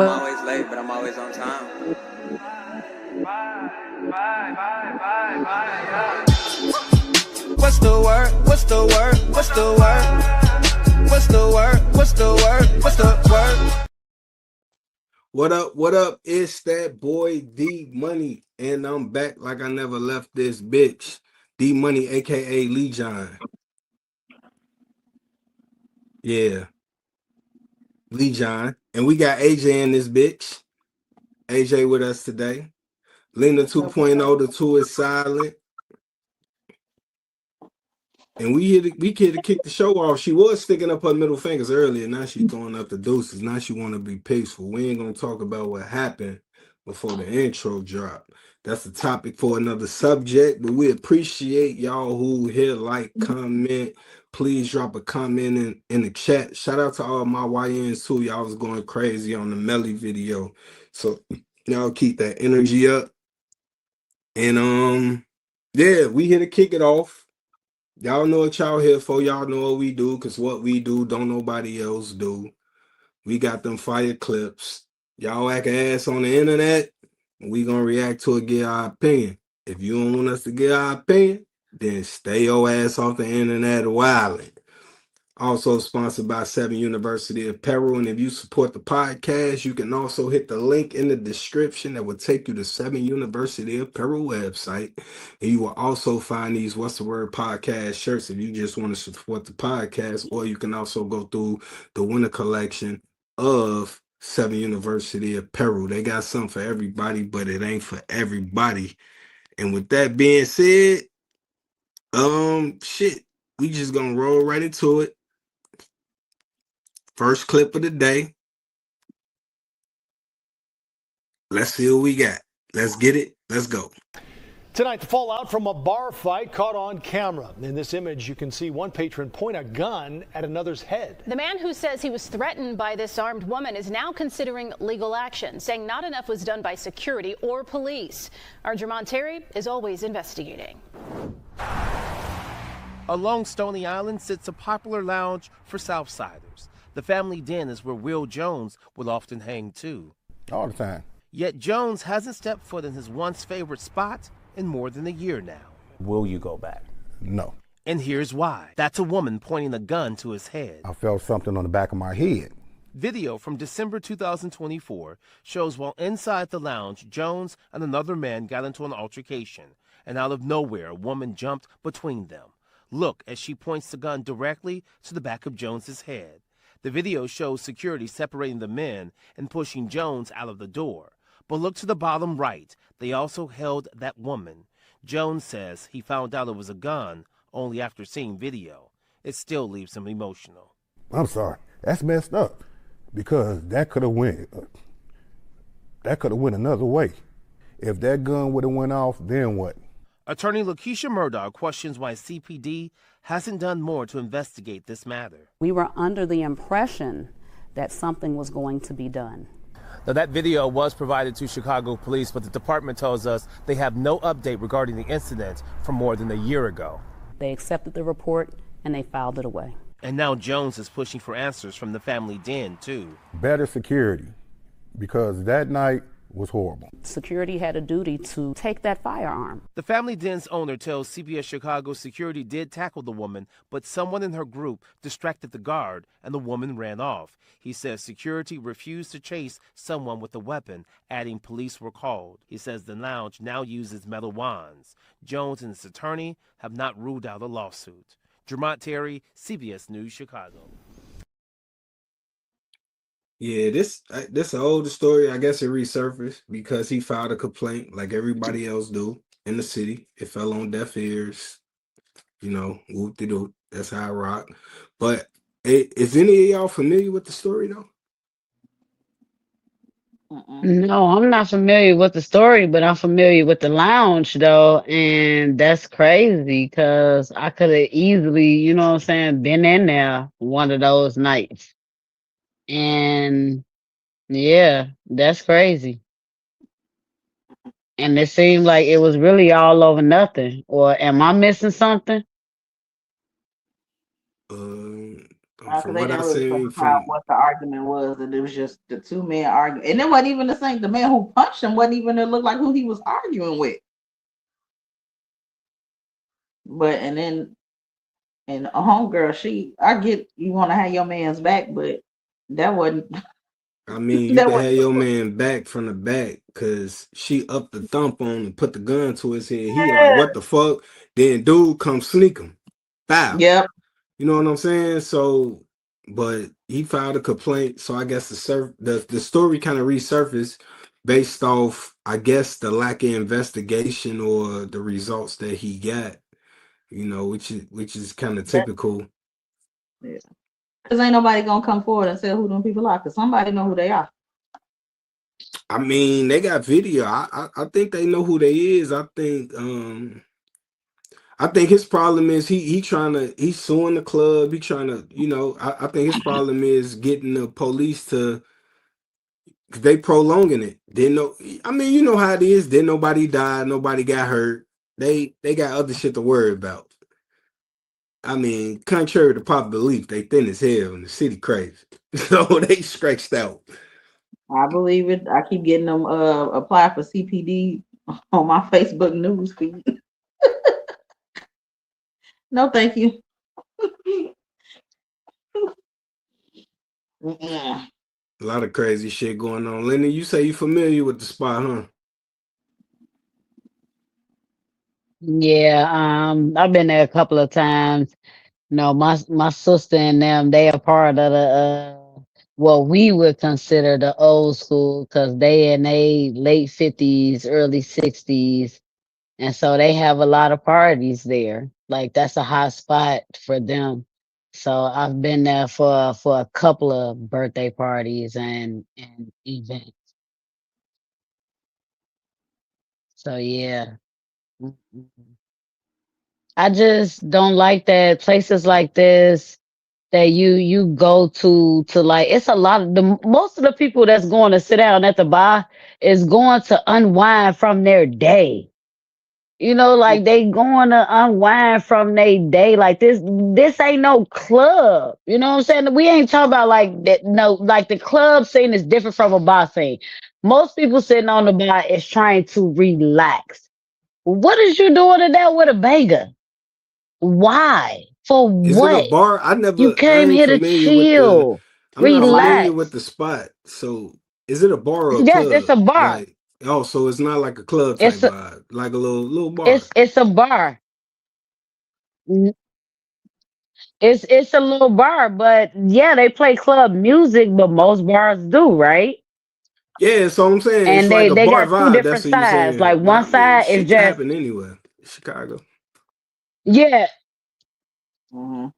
I'm always late, but I'm always on time. What's the word? What's the word? What's the word? What's the word? What's the word? What's the word? What up? What up? It's that boy D Money, and I'm back like I never left this bitch. D Money, aka Lee John. Yeah, Lee John, and we got AJ in this bitch. AJ with us today. Lena 2.0, the 2 is silent. And we here to kick the show off. She was sticking up her middle fingers earlier. Now she's throwing up the deuces. Now she want to be peaceful. We ain't gonna talk about what happened before the intro drop. That's the topic for another subject. But we appreciate y'all who hit like, comment. Please drop a comment in the chat. Shout out to all my YNs too. Y'all was going crazy on the Melly video. So y'all keep that energy up. And yeah, we here to kick it off. Y'all know what y'all here for. Y'all know what we do, because what we do, don't nobody else do. We got them fire clips. Y'all act ass on the internet, we gonna react to it, get our opinion. If you don't want us to get our opinion, then stay your ass off the internet wilding. Also sponsored by 7 University Apparel. And if you support the podcast, you can also hit the link in the description that will take you to 7 University Apparel website. And you will also find these What's the Word podcast shirts if you just want to support the podcast. Or you can also go through the winter collection of 7 University Apparel. They got something for everybody, but it ain't for everybody. And with that being said, we just gonna roll right into it. First clip of the day. Let's see what we got. Let's get it. Let's go. Tonight, the fallout from a bar fight caught on camera. In this image, you can see one patron point a gun at another's head. The man who says he was threatened by this armed woman is now considering legal action, saying not enough was done by security or police. Our Jermont Terry is always investigating. Along Stony Island sits a popular lounge for Southsiders. The Family Den is where Will Jones will often hang too. All the time. Yet Jones hasn't stepped foot in his once favorite spot in more than a year now. Will you go back? No. And here's why. That's a woman pointing a gun to his head. I felt something on the back of my head. Video from December 2024 shows while inside the lounge, Jones and another man got into an altercation, and out of nowhere, a woman jumped between them. Look as she points the gun directly to the back of Jones's head. The video shows security separating the men and pushing Jones out of the door. But look to the bottom right. They also held that woman. Jones says he found out it was a gun only after seeing video. It still leaves him emotional. I'm sorry. That's messed up because that could have went another way. If that gun would have went off, then what? Attorney Lakeisha Murdoch questions why CPD hasn't done more to investigate this matter. We were under the impression that something was going to be done. Now, that video was provided to Chicago police, but the department tells us they have no update regarding the incident from more than a year ago. They accepted the report and they filed it away. And now Jones is pushing for answers from the Family Den, too. Better security, because that night was horrible. Security had a duty to take that firearm. The Family Den's owner tells CBS Chicago security did tackle the woman, but someone in her group distracted the guard and the woman ran off. He says security refused to chase someone with a weapon, adding police were called. He says the lounge now uses metal wands. Jones and his attorney have not ruled out a lawsuit. Jermont Terry, CBS News, Chicago. Yeah, this an older story. I guess it resurfaced because he filed a complaint like everybody else do in the city. It fell on deaf ears. You know, whoop-de-doo. That's how I rock. But is any of y'all familiar with the story, though? No, I'm not familiar with the story, but I'm familiar with the lounge though, and that's crazy because I could have easily, you know what I'm saying, been in there one of those nights. And yeah, that's crazy. And it seemed like it was really all over nothing. Or am I missing something? From They what I didn't really seen specify from, what the argument was, and it was just the two men arguing. And it wasn't even the same. The man who punched him wasn't even, it looked like who he was arguing with. But and then and a homegirl, I get you want to have your man's back, but that wasn't I mean, you that can have wasn't. your man back from the back because she upped the thump on and put the gun to his head. He like, Yeah. what the fuck? Then dude come sneak him. Bow. Yep. You know what I'm saying? So, but he filed a complaint. So I guess the story kind of resurfaced based off, I guess, the lack of investigation or the results that he got. You know, which is kind of typical. Yeah. Because ain't nobody gonna come forward and say who them people are, because somebody know who they are. I mean, they got video. I think they know who they is. I think his problem is he's suing the club. He trying to, I think his problem is getting the police to, cause they prolonging it. I mean, you know how it is. Then nobody died, nobody got hurt. They got other shit to worry about. I mean, contrary to popular belief, they thin as hell and the city crazy. So they stretched out. I believe it. I keep getting them apply for CPD on my Facebook news feed. No, thank you. A lot of crazy shit going on. Lenny, you say you familiar with the spot, huh? Yeah, I've been there a couple of times. No, my sister and them, they are part of the what we would consider the old school, because they in they late 50s, early 60s, and so they have a lot of parties there. Like that's a hot spot for them. So I've been there for a couple of birthday parties and events. So yeah. Mm-mm. I just don't like that places like this that you go to, like, it's a lot of the most of the people that's going to sit down at the bar is going to unwind from their day. You know, like they going to unwind from their day. Like this ain't no club. You know what I'm saying? We ain't talking about like that. No, like the club scene is different from a bar scene. Most people sitting on the bar is trying to relax. What is you doing in there with a bagel? Why? For Is it a what? bar? You I came ain't here to familiar with chill, I'm not familiar with relax. the spot. So is it a bar or a Yes, it's club? a bar. Like, oh, so it's not like a club type It's a vibe, like a little bar. it's a bar. N- it's a little bar, but yeah, they play club music, but most bars do, right? Yeah, so I'm saying it's And like a they bar got two vibe. That's different what you're sides. saying. Like But one I mean, side is shit can just, happen anywhere. Chicago. yeah, Mhm.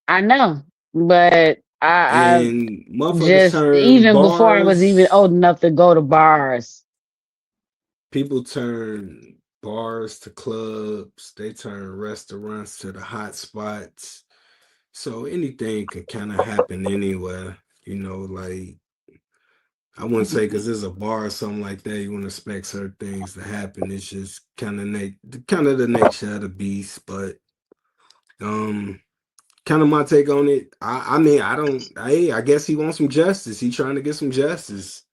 I know, but I And motherfuckers just, turn even before I was even bars. old enough to go to bars. People turn bars to clubs. They turn restaurants to the hot spots. So anything can kind of happen anywhere. Like I wouldn't say because there's a bar or something like that, you wouldn't expect certain things to happen. It's just kind of the nature of the beast. But kind of my take on it. I mean, I guess he wants some justice. He trying to get some justice.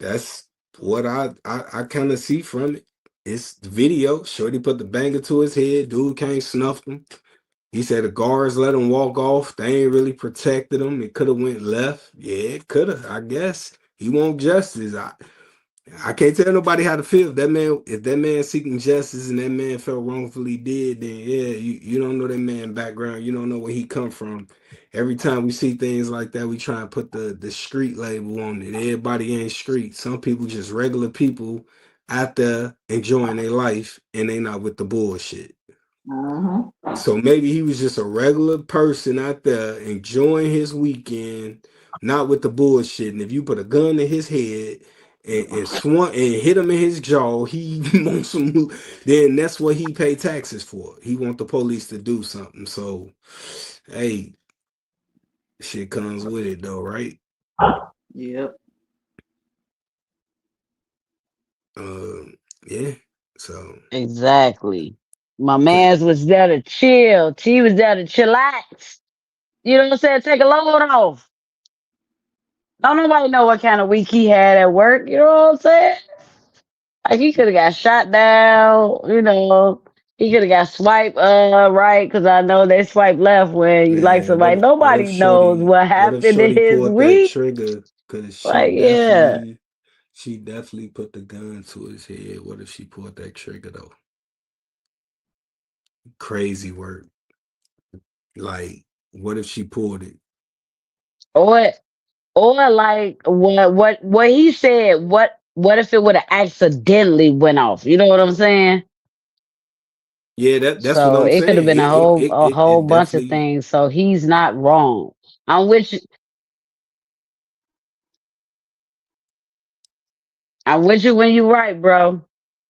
That's what I kind of see from it. It's the video. Shorty put the banger to his head. Dude can't snuff him. He said the guards let him walk off. They ain't really protected him. It could have went left. Yeah, it could have. I guess he want justice. I can't tell nobody how to feel. If that man seeking justice and that man felt wrongfully dead, then yeah, you don't know that man background. You don't know where he come from. Every time we see things like that, we try and put the street label on it. Everybody ain't street. Some people just regular people out there enjoying their life and they not with the bullshit. So maybe he was just a regular person out there enjoying his weekend, not with the bullshit. And if you put a gun to his head and swung and hit him in his jaw, he wants some. Then that's what he pay taxes for. He want the police to do something. So, hey, shit comes with it though, right? Yep. Yeah. So Exactly. My man's was there to chill. She was there to chillax. You know what I'm saying? Take a load off. Don't nobody know what kind of week he had at work. You know what I'm saying? Like he could have got shot down. You know, he could have got swiped right because I know they swipe left when you like Man, somebody. what if Nobody knows Shorty what what if happened in Shorty his pulled that week. trigger? Cause Like, yeah. she definitely put the gun to his head. What if she pulled that trigger though? Crazy work. Like, what if she pulled it? Or like what he said, what if it would have accidentally went off? You know what I'm saying? Yeah, that's what So I'm it could have saying. been a whole It bunch of definitely. things. So he's not wrong. I'm with you. I'm with you when you're right, bro.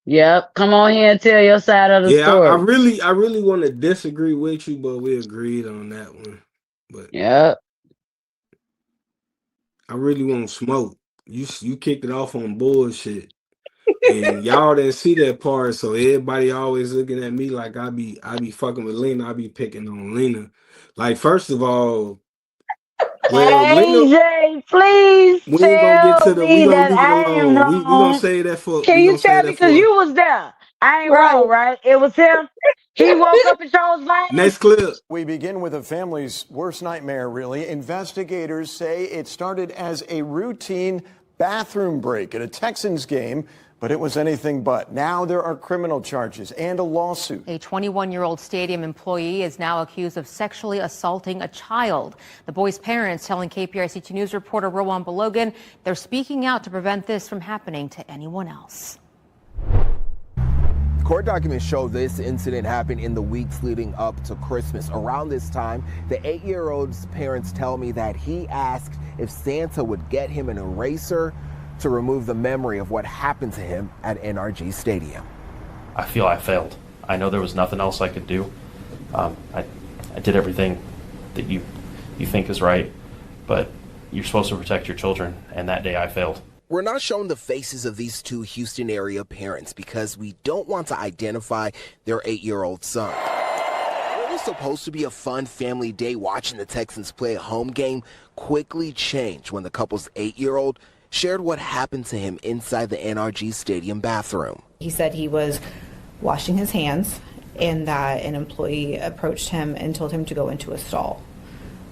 Yep. Come on here and tell your side of the Yeah, story. I really want to disagree with you, but we agreed on that one. But Yep. I really want smoke. You kicked it off on bullshit, and y'all didn't see that part. So everybody always looking at me like I be fucking with Lena. I be picking on Lena. Like first of all, well, Lena, AJ, please we ain't gonna get tell to the. We me gonna that leave it I am alone. We gonna wrong. say that for. Can We you gonna say tell me? that Because for you was there. I ain't Right. wrong, right? It was him. He woke up and chose violence. next clip. We begin with a family's worst nightmare, really. Investigators say it started as a routine bathroom break at a Texans game, but it was anything but. Now there are criminal charges and a lawsuit. A 21-year-old stadium employee is now accused of sexually assaulting a child. The boy's parents telling KPIC2 News reporter Rowan Balogan they're speaking out to prevent this from happening to anyone else. Court documents show this incident happened in the weeks leading up to Christmas. Around this time, the 8-year-old's parents tell me that he asked if Santa would get him an eraser to remove the memory of what happened to him at NRG Stadium. I feel I failed. I know there was nothing else I could do. I did everything that you think is right, but you're supposed to protect your children, and that day I failed. We're not showing the faces of these two Houston area parents because we don't want to identify their 8-year-old son. What was supposed to be a fun family day watching the Texans play a home game quickly changed when the couple's 8-year-old shared what happened to him inside the NRG Stadium bathroom. He said he was washing his hands and that an employee approached him and told him to go into a stall.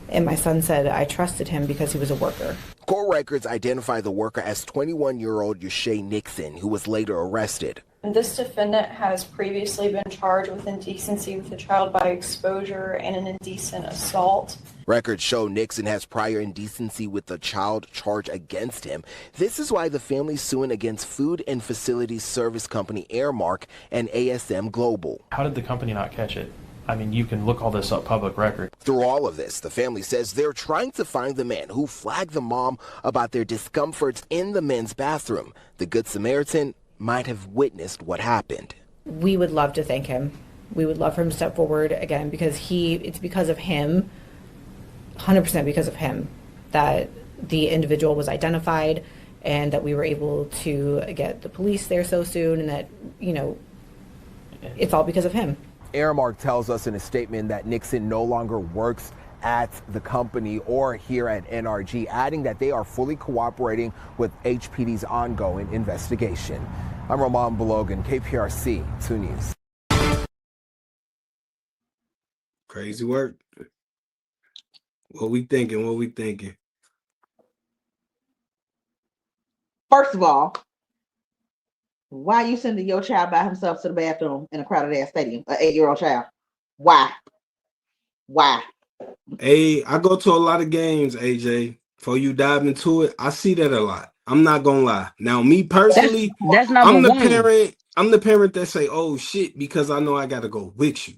And my son said I trusted him because he was a worker. Court records identify the worker as 21-year-old Yashay Nixon, who was later arrested. This defendant has previously been charged with indecency with a child by exposure and an indecent assault. Records show Nixon has prior indecency with the child charge against him. This is why the family's suing against Food and Facilities Service Company Airmark and ASM Global. How did the company not catch it? I mean, you can look all this up public record. Through all of this, the family says they're trying to find the man who flagged the mom about their discomforts in the men's bathroom. The Good Samaritan might have witnessed what happened. We would love to thank him. We would love for him to step forward again because it's because of him, 100% because of him, that the individual was identified and that we were able to get the police there so soon, and that, you know, it's all because of him. Airmark tells us in a statement that Nixon no longer works at the company or here at NRG, adding that they are fully cooperating with HPD's ongoing investigation. I'm Roman Balogan, KPRC 2 News. Crazy work. What we thinking? First of all, why are you sending your child by himself to the bathroom in a crowded ass stadium? An 8-year-old child. Why? Hey, I go to a lot of games, AJ. Before you dive into it, I see that a lot. I'm not gonna lie. Now, me personally, that's I'm the one. parent. I'm the parent that say, "Oh shit," because I know I gotta go with you.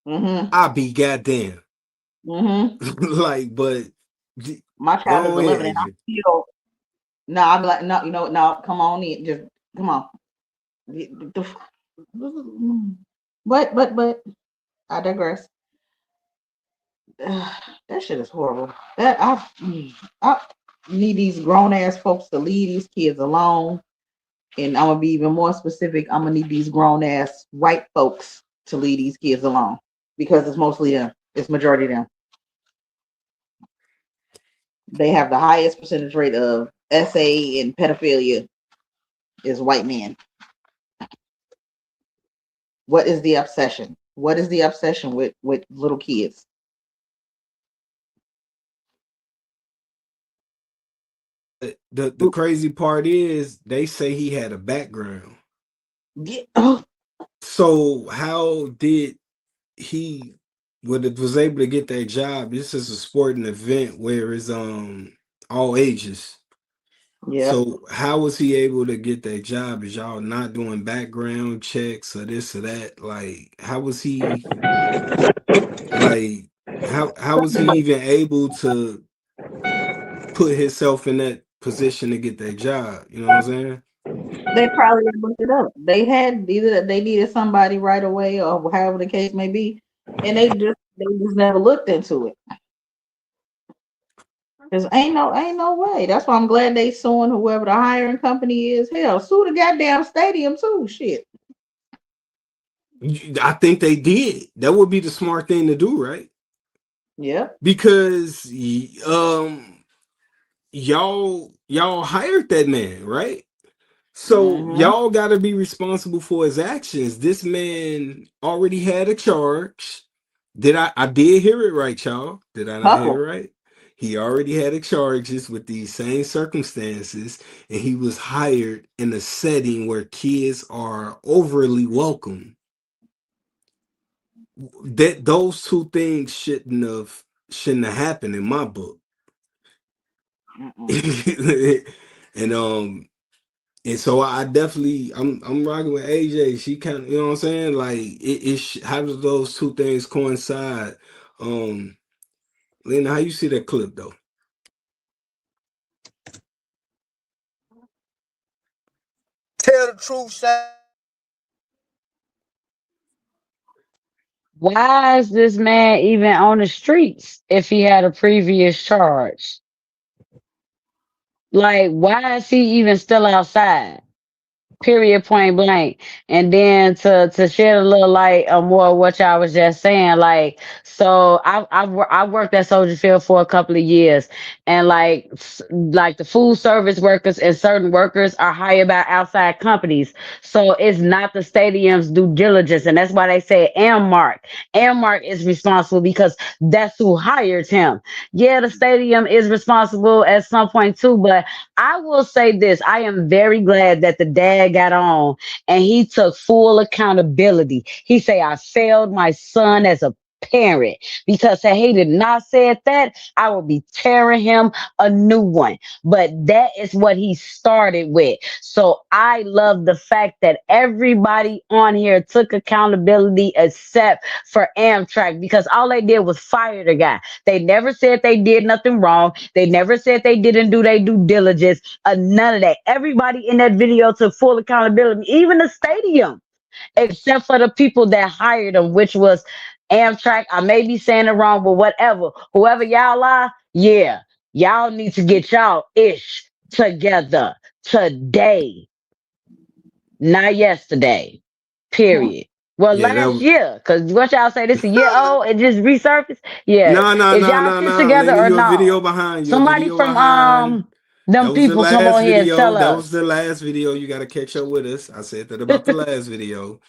I be goddamn. Like, but my child is 11, and I feel. No, I'm like, no, you know, no, come on in, just come on. But I digress. That shit is horrible. That I need these grown ass folks to leave these kids alone. And I'm gonna be even more specific. I'm gonna need these grown ass white folks to leave these kids alone because it's mostly them. It's majority of them. they have the highest percentage rate of SA and pedophilia is white men. What is the obsession? What is the obsession with little kids? The crazy part is they say he had a background. Yeah. Oh. So how did he was able to get that job? This is a sporting event where it's all ages. Yeah. So how was he able to get that job? Is y'all not doing background checks or this or that? Like, how was he like how was he even able to put himself in that position to get that job? You know what I'm saying? They probably looked it up. They had either they needed somebody right away or however the case may be, and they just never looked into it. Cause ain't no way. That's why I'm glad they suing whoever the hiring company is. Hell, sue the goddamn stadium too. Shit. I think they did. That would be the smart thing to do, right? Yeah. Because y'all hired that man, right? So y'all got to be responsible for his actions. This man already had a charge. I did hear it right, y'all? Did I not hear it right? He already had a charges with these same circumstances, and he was hired in a setting where kids are overly welcome. Those two things shouldn't have happened in my book. And so I definitely I'm rocking with AJ. She kind of, you know what I'm saying? Like how do those two things coincide? Lena, how you see that clip though? Tell the truth, Shaq. Why is this man even on the streets if he had a previous charge? Like, why is he even still outside? Period, point blank. And then to shed a little light on more of what y'all was just saying, like, so I worked at Soldier Field for a couple of years, and like the food service workers and certain workers are hired by outside companies. So it's not the stadium's due diligence, and that's why they say Ammark. Ammark is responsible because that's who hired him. Yeah, the stadium is responsible at some point too, but I will say this: I am very glad that the dad got on and he took full accountability. He say, I failed my son as a parent, because had he did not said that, I would be tearing him a new one. But that is what he started with. So I love the fact that everybody on here took accountability except for Amtrak, because all they did was fire the guy. They never said they did nothing wrong. They never said they didn't do their due diligence. None of that. Everybody in that video took full accountability, even the stadium, except for the people that hired them, which was Amtrak. I may be saying it wrong, but whatever. Whoever y'all are, yeah, y'all need to get y'all ish together today, not yesterday. Period. Well, Yeah, last year, because what y'all say, this a year old, it just resurfaced. Yeah, No, is y'all shit together Lena, or you a video no? behind. You a Somebody video from behind. That them was the people come last on here and video. tell That was us. the last video. You got to catch up with us. I said that about the last video.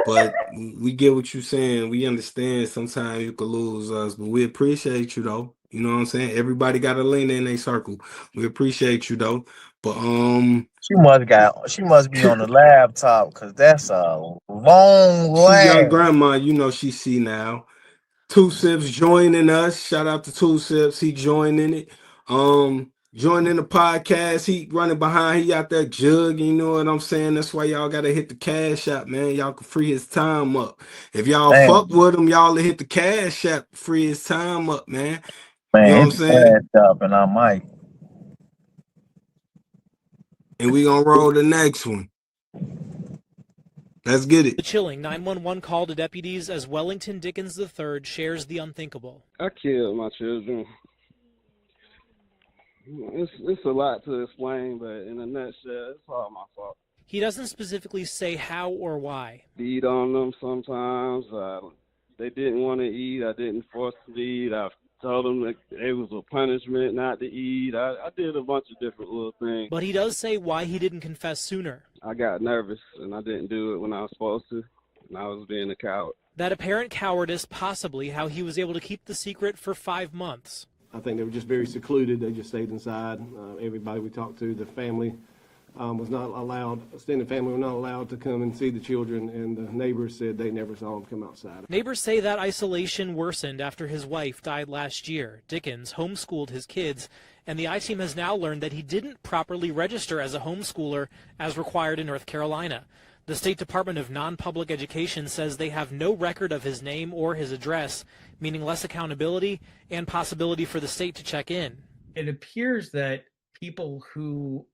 But we get what you're saying. We understand sometimes you could lose us, but we appreciate you though. You know what I'm saying? Everybody got a Lena in their circle. We appreciate you though. But She must be on the laptop, because that's a long she young lag. grandma, you know she see now. Two Sips joining us. Shout out to Two Sips. He joining it. Joining the podcast. He running behind. He out there jugging. You know what I'm saying? That's why y'all gotta hit the cash app, man. Y'all can free his time up. If y'all fuck with him, y'all to hit the cash app, free his time up, man. You know what I'm Hit the saying? cash up, and I might. And we gonna roll the next one. Let's get it. The chilling 911 call to deputies as Wellington Dickens III shares the unthinkable. I killed my children. It's a lot to explain, but in a nutshell, it's all my fault. He doesn't specifically say how or why. Beat on them sometimes. They didn't want to eat. I didn't force them to eat. I told them that it was a punishment not to eat. I did a bunch of different little things. But he does say why he didn't confess sooner. I got nervous and I didn't do it when I was supposed to, and I was being a coward. That apparent cowardice possibly how he was able to keep the secret for 5 months. I think they were just very secluded. They just stayed inside. Everybody we talked to, the family was not allowed, extended family were not allowed to come and see the children, and the neighbors said they never saw them come outside. Neighbors say that isolation worsened after his wife died last year. Dickens homeschooled his kids, and the I-Team has now learned that he didn't properly register as a homeschooler as required in North Carolina. The State Department of Non-Public Education says they have no record of his name or his address, meaning less accountability and possibility for the state to check in. It appears that people who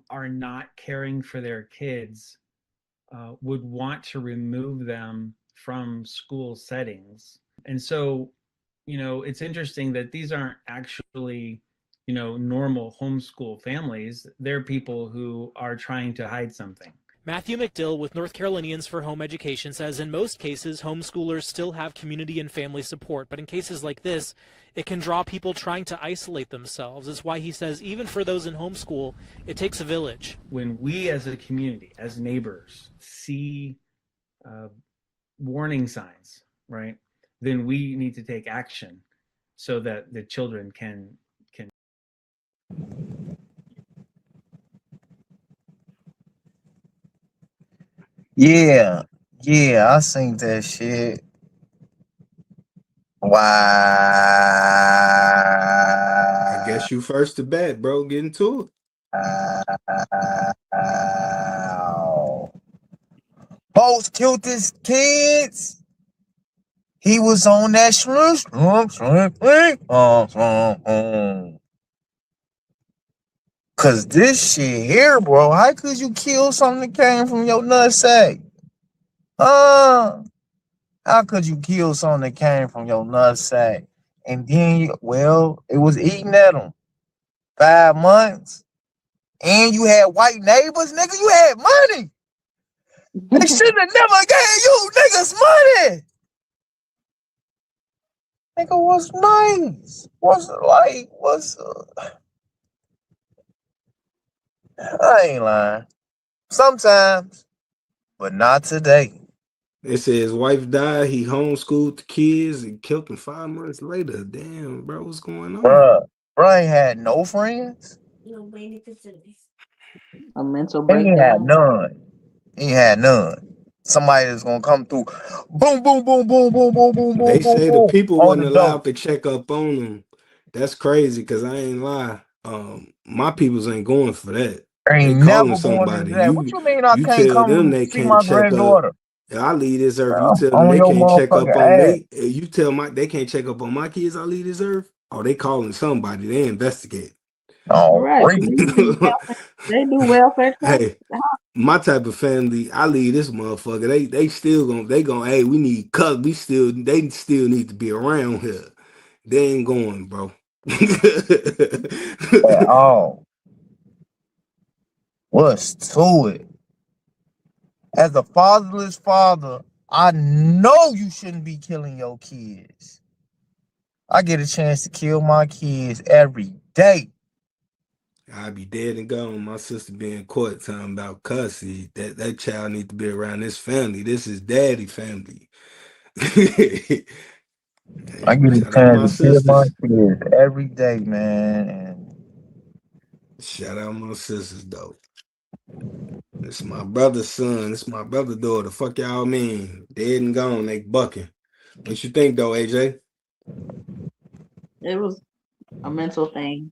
are not caring for their kids would want to remove them from school settings. And so, it's interesting that these aren't actually, normal homeschool families. They're people who are trying to hide something. Matthew McDill with North Carolinians for Home Education says in most cases, homeschoolers still have community and family support. But in cases like this, it can draw people trying to isolate themselves. That's why he says even for those in homeschool, it takes a village. When we as a community, as neighbors, see warning signs, right, then we need to take action so that the children can. Yeah, I seen that shit. Wow. I guess you first to bat, bro. Get into it. Wow. Both killed his kids. He was on that Cause this shit here, bro, how could you kill something that came from your nutsack? How could you kill something that came from your nutsack? And then, it was eating at them 5 months. And you had white neighbors, nigga, you had money. They should have never gave you niggas money. Nigga, what's nice? I ain't lying. Sometimes, but not today. They say his wife died. He homeschooled the kids and killed them 5 months later. Damn, bro, what's going on? Bruh ain't had no friends. A mental He breakdown. ain't had none. Somebody that's gonna come through. Boom, boom, boom, boom, boom, boom, boom, boom. They boom, say boom, the people on wasn't the allowed door. to check up on them. That's crazy, because I ain't lie. My peoples ain't going for that. Ain't They never calling going somebody. to that. What you mean I You can't tell come them they see can't my check up. granddaughter? I leave this earth. You tell them On they your can't check up motherfucking on ass. you tell they can't check up on my kids. I leave this earth. Oh, they calling somebody. They investigate. Oh, Right. They do welfare checks. Hey, my type of family, I leave this motherfucker. They still gonna, hey, we need cut. They still need to be around here. They ain't going, bro. At all. What's to it? As a fatherless father, I know you shouldn't be killing your kids. I get a chance to kill my kids every day. I'd be dead and gone. My sister being caught talking about cussy. That child need to be around this family. This is daddy family. I get a Shout out my chance to kill my sisters. kids every day, man. And Shout out my sisters, though. It's my brother's son. It's my brother's daughter. Fuck y'all mean. Dead and gone. They bucking. What you think, though, AJ? It was a mental thing.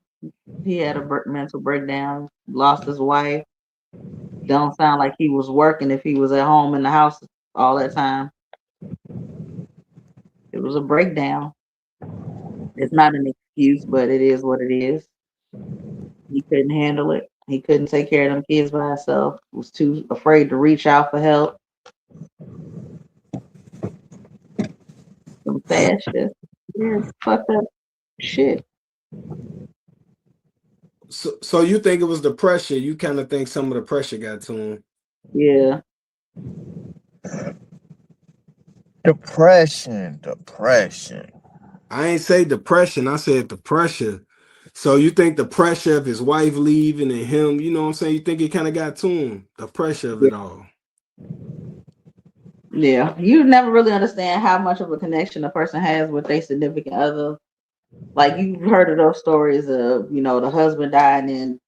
He had a mental breakdown, lost his wife. Don't sound like he was working if he was at home in the house all that time. It was a breakdown. It's not an excuse, but it is what it is. He couldn't handle it. He couldn't take care of them kids by himself. Was too afraid to reach out for help. Some sad shit. Yeah, fucked up shit. So you think it was the pressure? You kind of think some of the pressure got to him? Yeah. depression. I ain't say depression. I said the pressure. So you think the pressure of his wife leaving and him, you know what I'm saying? You think it kind of got to him? The pressure of it all. Yeah, you never really understand how much of a connection a person has with their significant other. Like you've heard of those stories of, you know, the husband died and then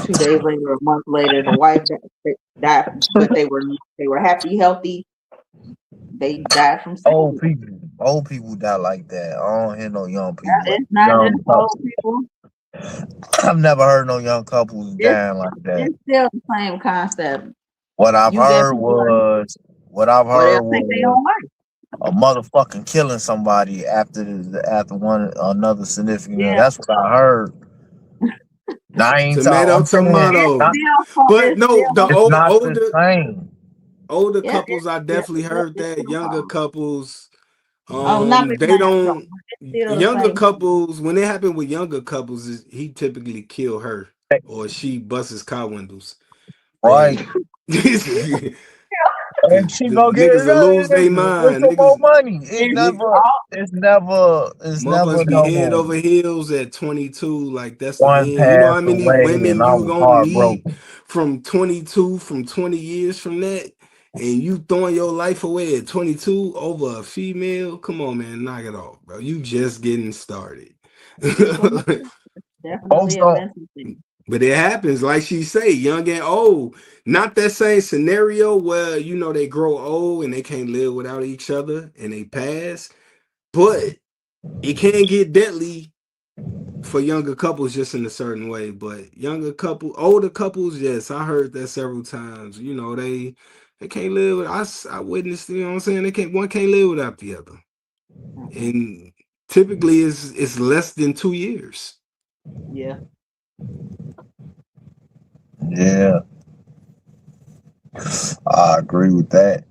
2 days later, a month later, the wife died, but they were happy, healthy. They died from Old sickness. people die like that. I don't hear no young people. It's not just old people. I've never heard no young couples dying like that. It's still the same concept. What I've heard was they don't like. a motherfucking killing somebody after another significant. Yeah. That's what I heard. Now, I ain't Tomato, talking. tomato. But no, the older Yeah, couples, I definitely heard that. Younger couples, not they because don't. it's still the Younger same. couples, when it happened with younger couples, he typically kill her or she busts his car windows. Right. And she gonna get niggas will lose their mind. with some more Niggas, money. It's never motherfuckers be no head more. over heels at 22. Like that's the One end. You know how passed many away women and I you was gonna meet heartbroken. from 22, from 20 years from that, and you throwing your life away at 22 over a female? Come on, man, knock it off, bro. You just getting started. Definitely a mental thing. But it happens, like she say, young and old. Not that same scenario where, you know, they grow old and they can't live without each other and they pass. But it can get deadly for younger couples just in a certain way. But older couples, yes, I heard that several times. You know, they can't live. I witnessed, you know what I'm saying? One can't live without the other. And typically it's less than 2 years. Yeah. Yeah. I agree with that.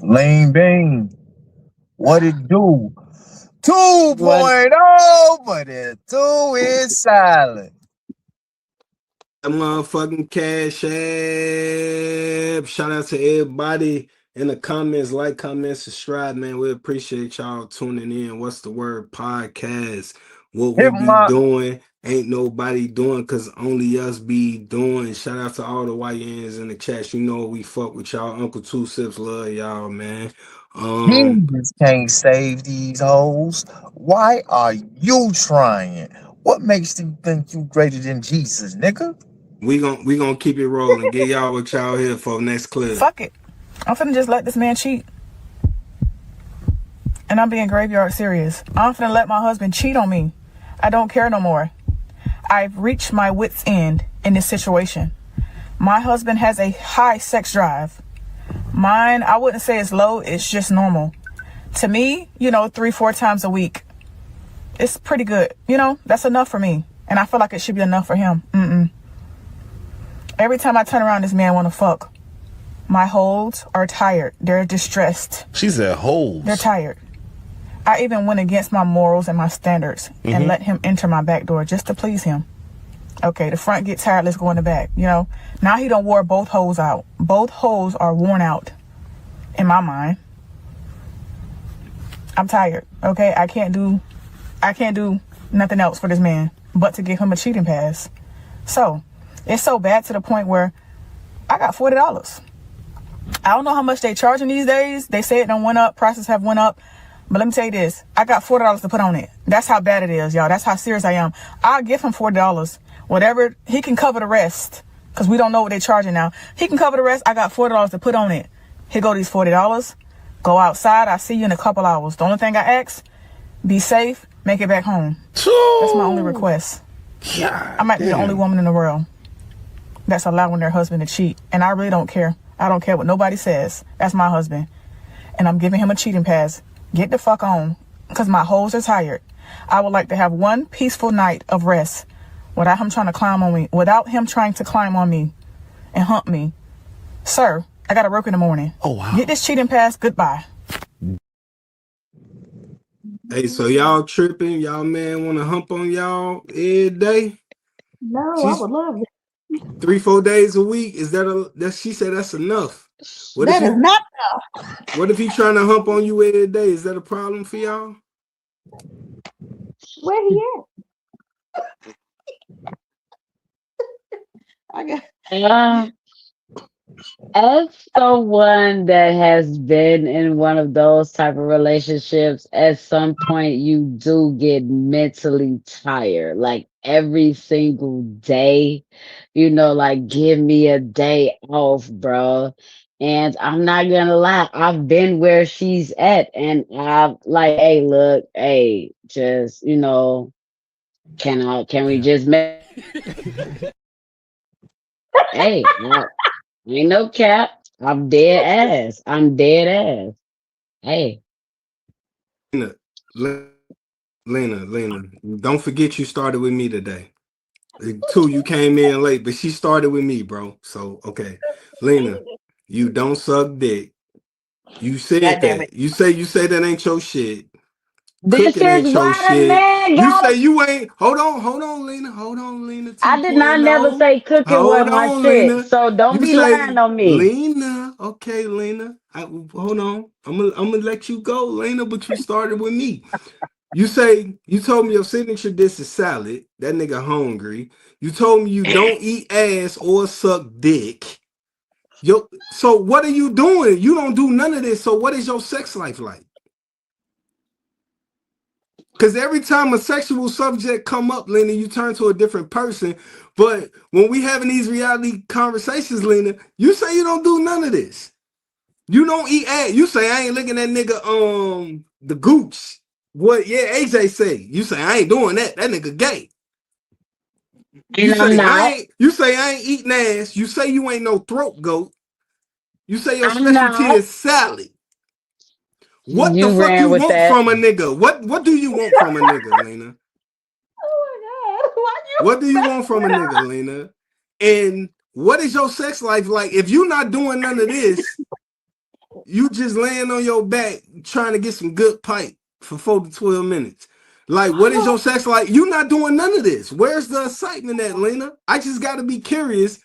Lean Bean, what it do? 2.0, but it 2 is silent. That motherfucking Cash App. Shout out to everybody in the comments. Like, comment, subscribe, man. We appreciate y'all tuning in. What's the word? Podcast. What we be doing ain't nobody doing because only us be doing. Shout out to all the YNs in the chat. You know we fuck with y'all. Uncle Two Sips love y'all, man. Jesus can't save these hoes. Why are you trying? What makes you think you greater than Jesus, nigga? We gonna keep it rolling. Get y'all what y'all here for next clip. Fuck it. I'm finna just let this man cheat. And I'm being graveyard serious. I'm finna let my husband cheat on me. I don't care no more. I've reached my wit's end in this situation. My husband has a high sex drive. Mine, I wouldn't say it's low, it's just normal. To me, 3-4 times a week, it's pretty good. That's enough for me. And I feel like it should be enough for him. Every time I turn around, this man want to fuck. My holes are tired. They're distressed. She said holes. They're tired. I even went against my morals and my standards and let him enter my back door just to please him. Okay, the front get tired, let's go in the back, Now he done wore both holes out. Both holes are worn out in my mind. I'm tired, okay? I can't do nothing else for this man but to give him a cheating pass. So, it's so bad to the point where I got $40. I don't know how much they charging these days. They say it done went up, prices have went up. But let me tell you this, I got $40 to put on it. That's how bad it is, y'all. That's how serious I am. I'll give him $40. Whatever, he can cover the rest. Because we don't know what they're charging now. He can cover the rest. I got $40 to put on it. Here go these $40. Go outside. I'll see you in a couple hours. The only thing I ask, be safe, make it back home. That's my only request. I might be the only woman in the world that's allowing their husband to cheat. And I really don't care. I don't care what nobody says. That's my husband. And I'm giving him a cheating pass. Get the fuck on, because my holes are tired. I would like to have one peaceful night of rest without him trying to climb on me, and hump me. Sir, I got to work in the morning. Oh, wow. Get this cheating pass. Goodbye. Hey, so y'all tripping? Y'all man want to hump on y'all every day? No, I would love it. 3-4 days a week. Is that she said that's enough? What That if is he, not what if he trying to hump on you every day? Is that a problem for y'all? where he at. I got As someone that has been in one of those type of relationships, at some point you do get mentally tired. Like every single day, like give me a day off, bro. And I'm not gonna lie, I've been where she's at, and I've like, hey, look, hey, just can we just make hey, ain't no cap. I'm dead ass. I'm dead ass. Hey. Lena, don't forget you started with me today. Two, you came in late, but she started with me, bro. So, okay. Lena, you don't suck dick. You said God damn that. it. You say that ain't your shit. This Cooking is ain't your why the shit. man You got say you ain't. Hold on, Lena. Hold on, Lena I did not never 2.0. say cooking Hold was my on, shit. Lena. So don't You be lying say on me. Lena. Okay, Lena. Hold on. I'm gonna let you go, Lena, but you started with me. You told me your signature dish is salad. That nigga hungry. You told me you don't eat ass or suck dick. So what are you doing? You don't do none of this. So what is your sex life like? Because every time a sexual subject come up, Lena, you turn to a different person. But when we having these reality conversations, Lena, you say you don't do none of this. You don't eat ass. You say I ain't licking that nigga the gooch. What? Yeah, AJ say. You say I ain't doing that. That nigga gay. You And I'm say not. You say I ain't eating ass. You say you ain't no throat goat. You say your I'm specialty not. is salad. What the You fuck ran you with want that. from a nigga? What do you want from a nigga, Lena? Oh my God. Why you What do you want from a nigga, Lena? And what is your sex life like? If you're not doing none of this, you just laying on your back trying to get some good pipe for 4 to 12 minutes. Like, what is your sex like? You're not doing none of this. Where's the excitement at, Lena? I just got to be curious.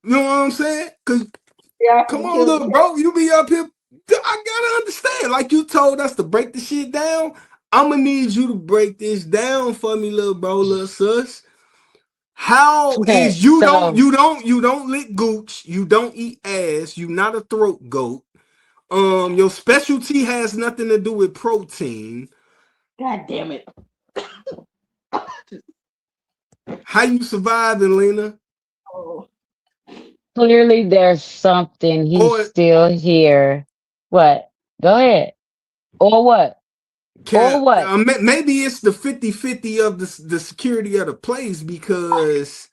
You know what I'm saying? Because, come on, little bro, you be up here. I got to understand. Like you told us to break the shit down. I'm going to need you to break this down for me, little bro, little sus. How Okay, is you so don't lick gooch, you don't eat ass, you not a throat goat. Your specialty has nothing to do with protein. God damn it. How you surviving, Lena? Oh. clearly there's something he's Or still here. What? Go ahead. Or what? Or what? maybe it's the 50-50 of the security of the place because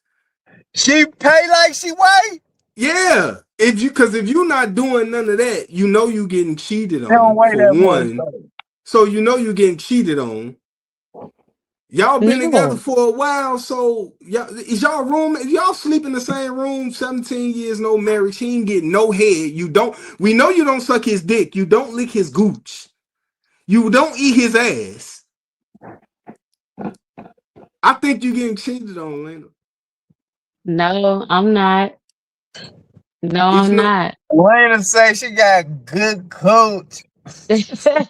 She pay like she weigh. yeah, if you're not doing none of that, you getting cheated She don't on weigh for that much one. though. So you're getting cheated on. Y'all been together No. for a while, so y'all sleep in the same room 17 years, no marriage. He ain't getting no head. We know you don't suck his dick. You don't lick his gooch. You don't eat his ass. I think you getting cheated on, Lena. No, I'm not. No, It's I'm not. not. Lena say she got good coach. Sometimes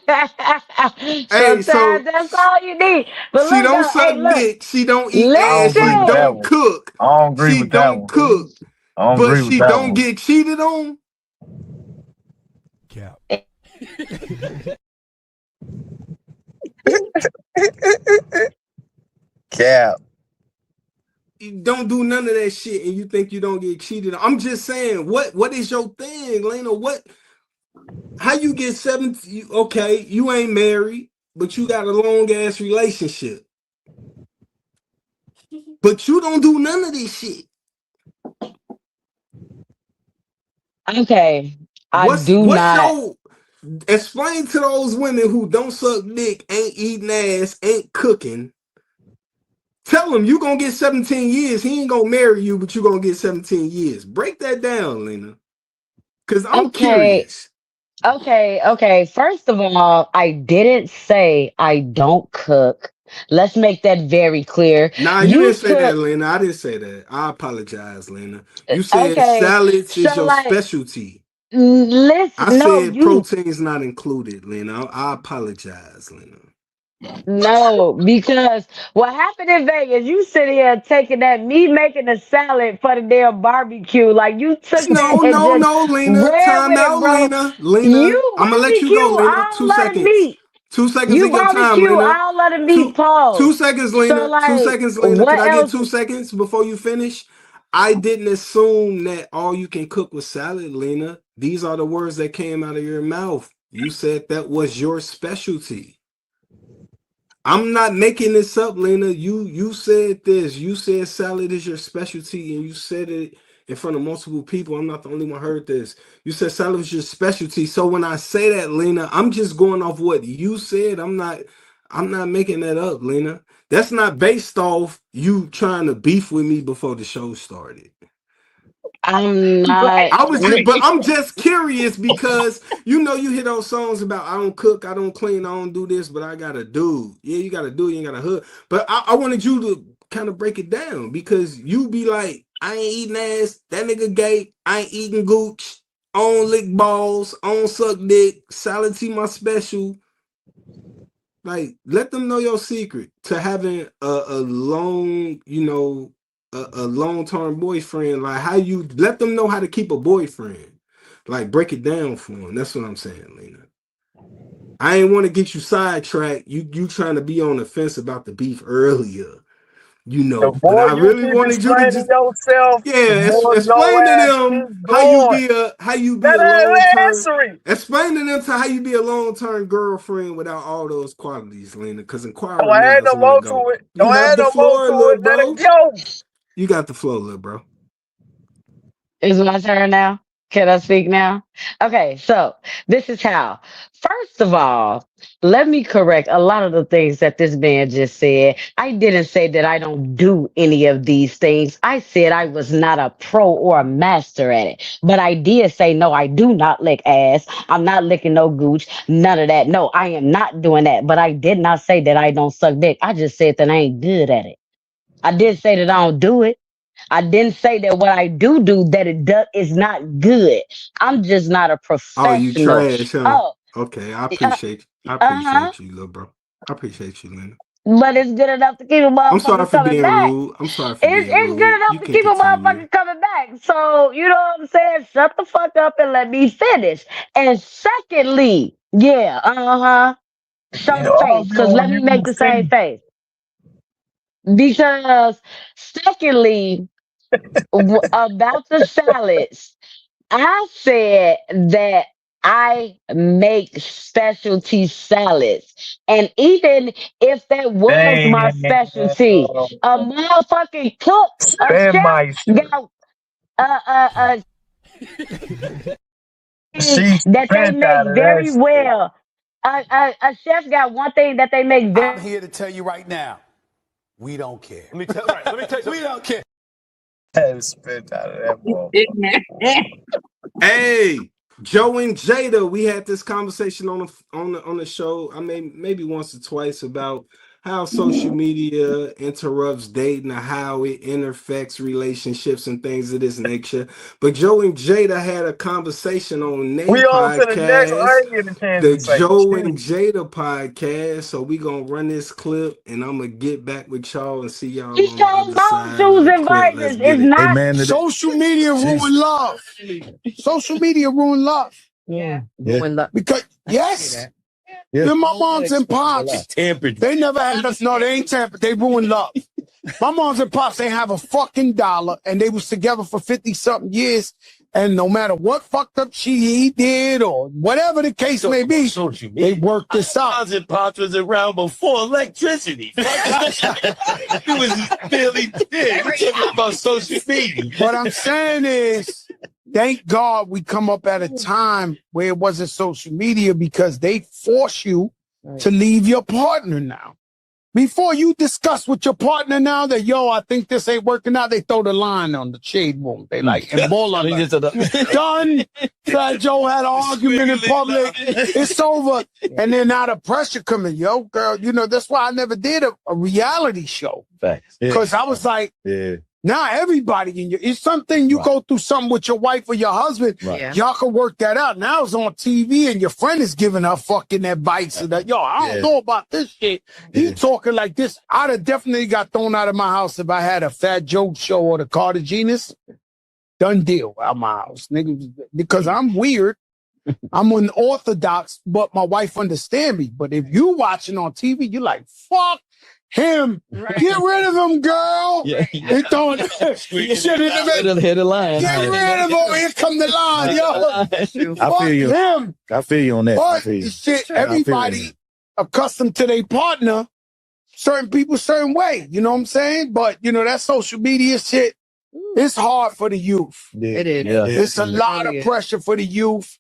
Hey, so that's all you need. But she look don't though, hey, suck look, dick. She don't eat I don't ass. agree She with that listen. don't one. cook. I don't agree She with that don't one. cook. I don't But agree with she that don't one. get cheated on. Cap. Cap. You don't do none of that shit, and you think you don't get cheated on. I'm just saying, what is your thing, Lena? How you get 70? Okay, you ain't married, but you got a long ass relationship. But you don't do none of this shit. Okay, I What's do not. your explain to those women who don't suck dick, ain't eating ass, ain't cooking. Tell them you gonna get 17 years. He ain't gonna marry you, but you gonna get 17 years. Break that down, Lena. Cause I'm Okay, curious. okay. First of all, I didn't say I don't cook. Let's make that very clear. Nah, you You didn't say that, took Lena. I didn't say that. I apologize, Lena. You said okay. salads is So your like specialty. Listen, I no, said you protein's not included, Lena. I apologize, Lena. no, because what happened in Vegas, you sit here taking that me making a salad for the damn barbecue. Like you took that and just No, Lena. ran Time with it, out, bro. Lena. Lena, You I'm gonna let you barbecue go, Lena. all 2 of the seconds. meat. 2 seconds You of your time, barbecue Lena. all of the meat, 2 Paul. 2 seconds, So Lena. 2 like, seconds, Lena. Can what I get else? 2 seconds before you finish? I didn't assume that all you can cook was salad, Lena. These are the words that came out of your mouth. You said that was your specialty. I'm not making this up, Lena. You said this. You said salad is your specialty, and you said it in front of multiple people. I'm not the only one heard this. You said salad is your specialty. So when I say that, Lena, I'm just going off what you said. I'm not making that up, Lena. That's not based off you trying to beef with me before the show started. I'm not. But I'm just curious because you hear those songs about I don't cook, I don't clean, I don't do this, but I got a dude. Yeah, you got a dude, you ain't got a hood. But I wanted you to kind of break it down because you be like, I ain't eating ass, that nigga gay, I ain't eating gooch, I don't lick balls, I don't suck dick, salad tea my special. Like, let them know your secret to having a long, a long-term boyfriend. Like, how you let them know how to keep a boyfriend. Like, break it down for them. That's what I'm saying, Lena. I ain't want to get you sidetracked. You trying to be on the fence about the beef earlier, The but more I you really keep wanted you to explaining just yourself, the more explain your ass to them is how you going. be a Let long-term. answer it. Explain to them to how you be a long-term girlfriend without all those qualities, Lena. Because inquiry Don't add minds no want to more go. to it. You Don't have add the no more floor, to little it. Let bro. it go. You got the floor, little bro. It's my turn now. Can I speak now? Okay, so this is how. First of all, let me correct a lot of the things that this man just said. I didn't say that I don't do any of these things. I said I was not a pro or a master at it. But I did say, no, I do not lick ass. I'm not licking no gooch. None of that. No, I am not doing that. But I did not say that I don't suck dick. I just said that I ain't good at it. I did say that I don't do it. I didn't say that what I do that it does is not good. I'm just not a Oh, you professional. trash, huh? Oh, Okay, I appreciate you. I uh-huh. appreciate you, little bro. I appreciate you, Lena. But it's good enough to keep a I'm sorry motherfucker for coming being back. rude. I'm sorry for being It's good rude. enough You to can keep a continue. motherfucker coming back. So, you know what I'm saying? Shut the fuck up and let me finish. And secondly, show You the face. Because let me make the same face. Because secondly, about the salads, I said that I make specialty salads. And even if that was my specialty, a motherfucking cook, a chef got She that they spent out make of that very shit. well. A chef got one thing that they make very. I'm here to tell you right now, we don't care. Let me tell you, We don't care. Spent out of that motherfucker. Hey, Joe and Jada, we had this conversation on the show. I mean, maybe once or twice about how social media interrupts dating and how it intersects relationships and things of this nature. But Joe and Jada had a conversation on their We on to the next. I podcast, ain't getting a chance the to say Joe shit. and Jada podcast. So we gonna run this clip, and I'm gonna get back with y'all and see y'all He on the came other home side of shoes the and clip. Let's Vikings. get It's it. not. Social media ruin love. Social media ruin love. Ruin love. Because yes, they're my moms and pops. They never had us. No, they ain't tampered. They ruined love. My moms and pops ain't have a fucking dollar, and they was together for 50-something years. And no matter what fucked up shit he did or whatever the case may be, they worked this out. Moms and pops was around before electricity. It was barely big. We're talking about social media. What I'm saying is, thank God we come up at a time where it wasn't social media because they force you to leave your partner now. Before you discuss with your partner now that, yo, I think this ain't working out, they throw the line on the shade room. They like, and ball on done. Fat Joe had an argument in public. It's over. And then now the pressure coming, yo, girl, that's why I never did a reality show. Facts. Because I was like, Now everybody in your, it's something you go through something with your wife or your husband, y'all can work that out. Now it's on TV and your friend is giving her fucking advice and that, yo, I don't know about this shit. He talking like this. I'd have definitely got thrown out of my house if I had a Fat Joke show or the Cartagenas. Done deal out my house, nigga, because I'm weird. I'm unorthodox, but my wife understand me. But if you watching on TV, you're like, fuck him. Get rid of him, girl. It don't. You should have hit the line. Get rid of him. Here come the line, yo. I feel you. Him. I feel you on that. I feel you. Shit, everybody accustomed to their partner, certain people, certain way. You know what I'm saying? But you know that social media shit. It's hard for the youth. It is. It's a lot of pressure for the youth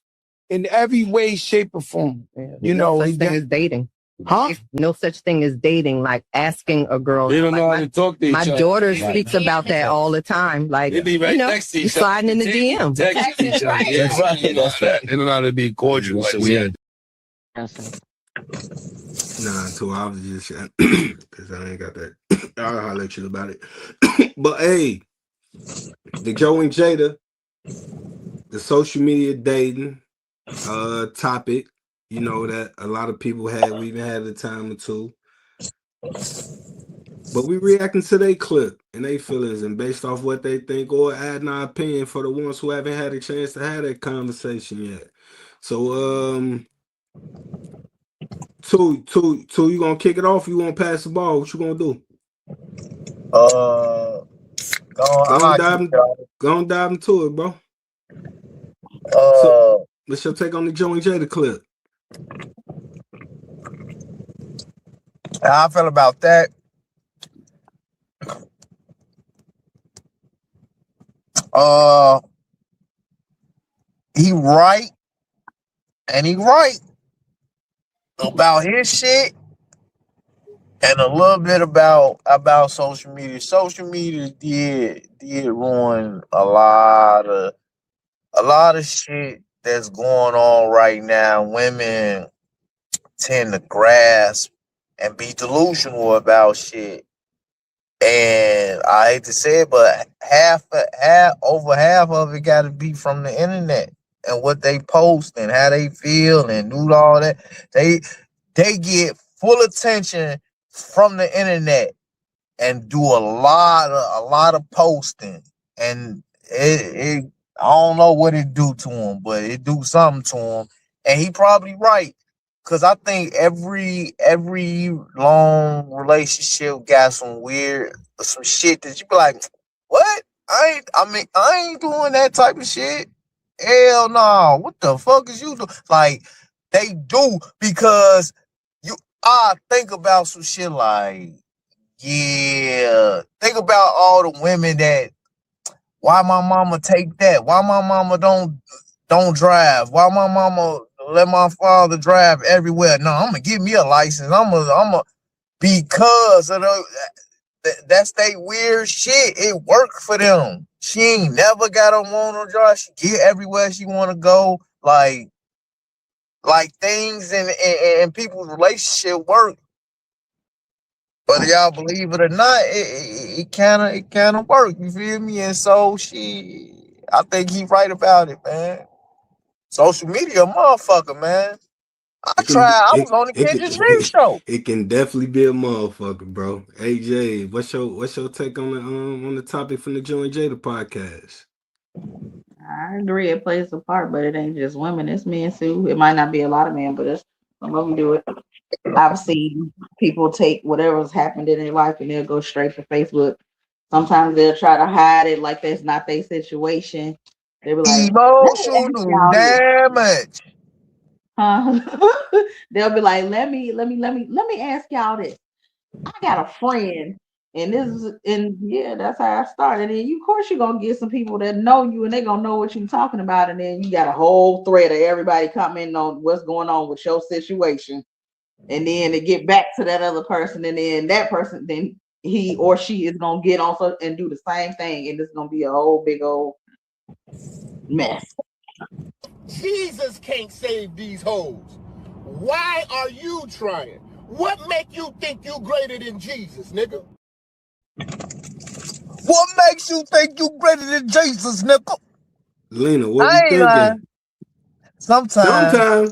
in every way, shape, or form. You know, no such thing as dating. Huh? No such thing as dating, like asking a girl. They don't know how to talk to each other. My daughter speaks about that all the time. Like, They be right next to each other. sliding in the DM. Text each other. Yeah, right. They don't know how to be cordial. Like we Nah, so I was just because I ain't got that. I'll holler at you about it. But hey, the Joe and Jada, the social media dating topic, you know, that a lot of people had, we even had a time or two. But we reacting to their clip and their feelings and based off what they think or adding our opinion for the ones who haven't had a chance to have that conversation yet. So Two, you gonna kick it off? You gonna pass the ball? What you gonna do? Go and dive into it, bro. So, what's your take on the Joe and Jada clip? How I feel about that. He right, and he right about his shit, and a little bit about social media. Social media did ruin a lot of shit that's going on right now. Women tend to grasp and be delusional about shit. And I hate to say it, but over half of it got to be from the internet and what they post and how they feel and do all that. They get full attention from the internet and do a lot of posting, and it I don't know what it do to him, but it do something to him, and he probably right. Cause I think every long relationship got some shit that you be like, what? I ain't doing that type of shit. Hell no. What the fuck is you doing? Like, they do, because I think about some shit like, yeah, think about all the women that, why my mama take that? Why my mama don't drive? Why my mama let my father drive everywhere? No, I'm gonna give me a license. I'm gonna because of that's they weird shit. It worked for them. She ain't never got a want to drive. She get everywhere she want to go. Like things and people's relationship work. Whether y'all believe it or not, it kind of work. You feel me? And so I think he right about it, man. Social media, motherfucker, man. I was on the Kendrick Lamar show. It can definitely be a motherfucker, bro. AJ, what's your take on the topic from the Joe and Jada podcast? I agree, it plays a part, but it ain't just women, it's men too. It might not be a lot of men, but some of them do it. I've seen people take whatever's happened in their life and they'll go straight to Facebook. Sometimes they'll try to hide it like that's not their situation. They'll be like, emotional damage. They'll be like, let me ask y'all this. I got a friend, and that's how I started. And of course you're gonna get some people that know you and they're gonna know what you're talking about, and then you got a whole thread of everybody commenting on what's going on with your situation. And then they get back to that other person, and then that person, then he or she is gonna get on and do the same thing, and it's gonna be a whole big old mess. Jesus can't save these hoes. Why are you trying? What make you think you greater than Jesus, nigga? What makes you think you greater than Jesus, nigga? Lena, what I we ain't thinking? lying. Sometimes, Sometime,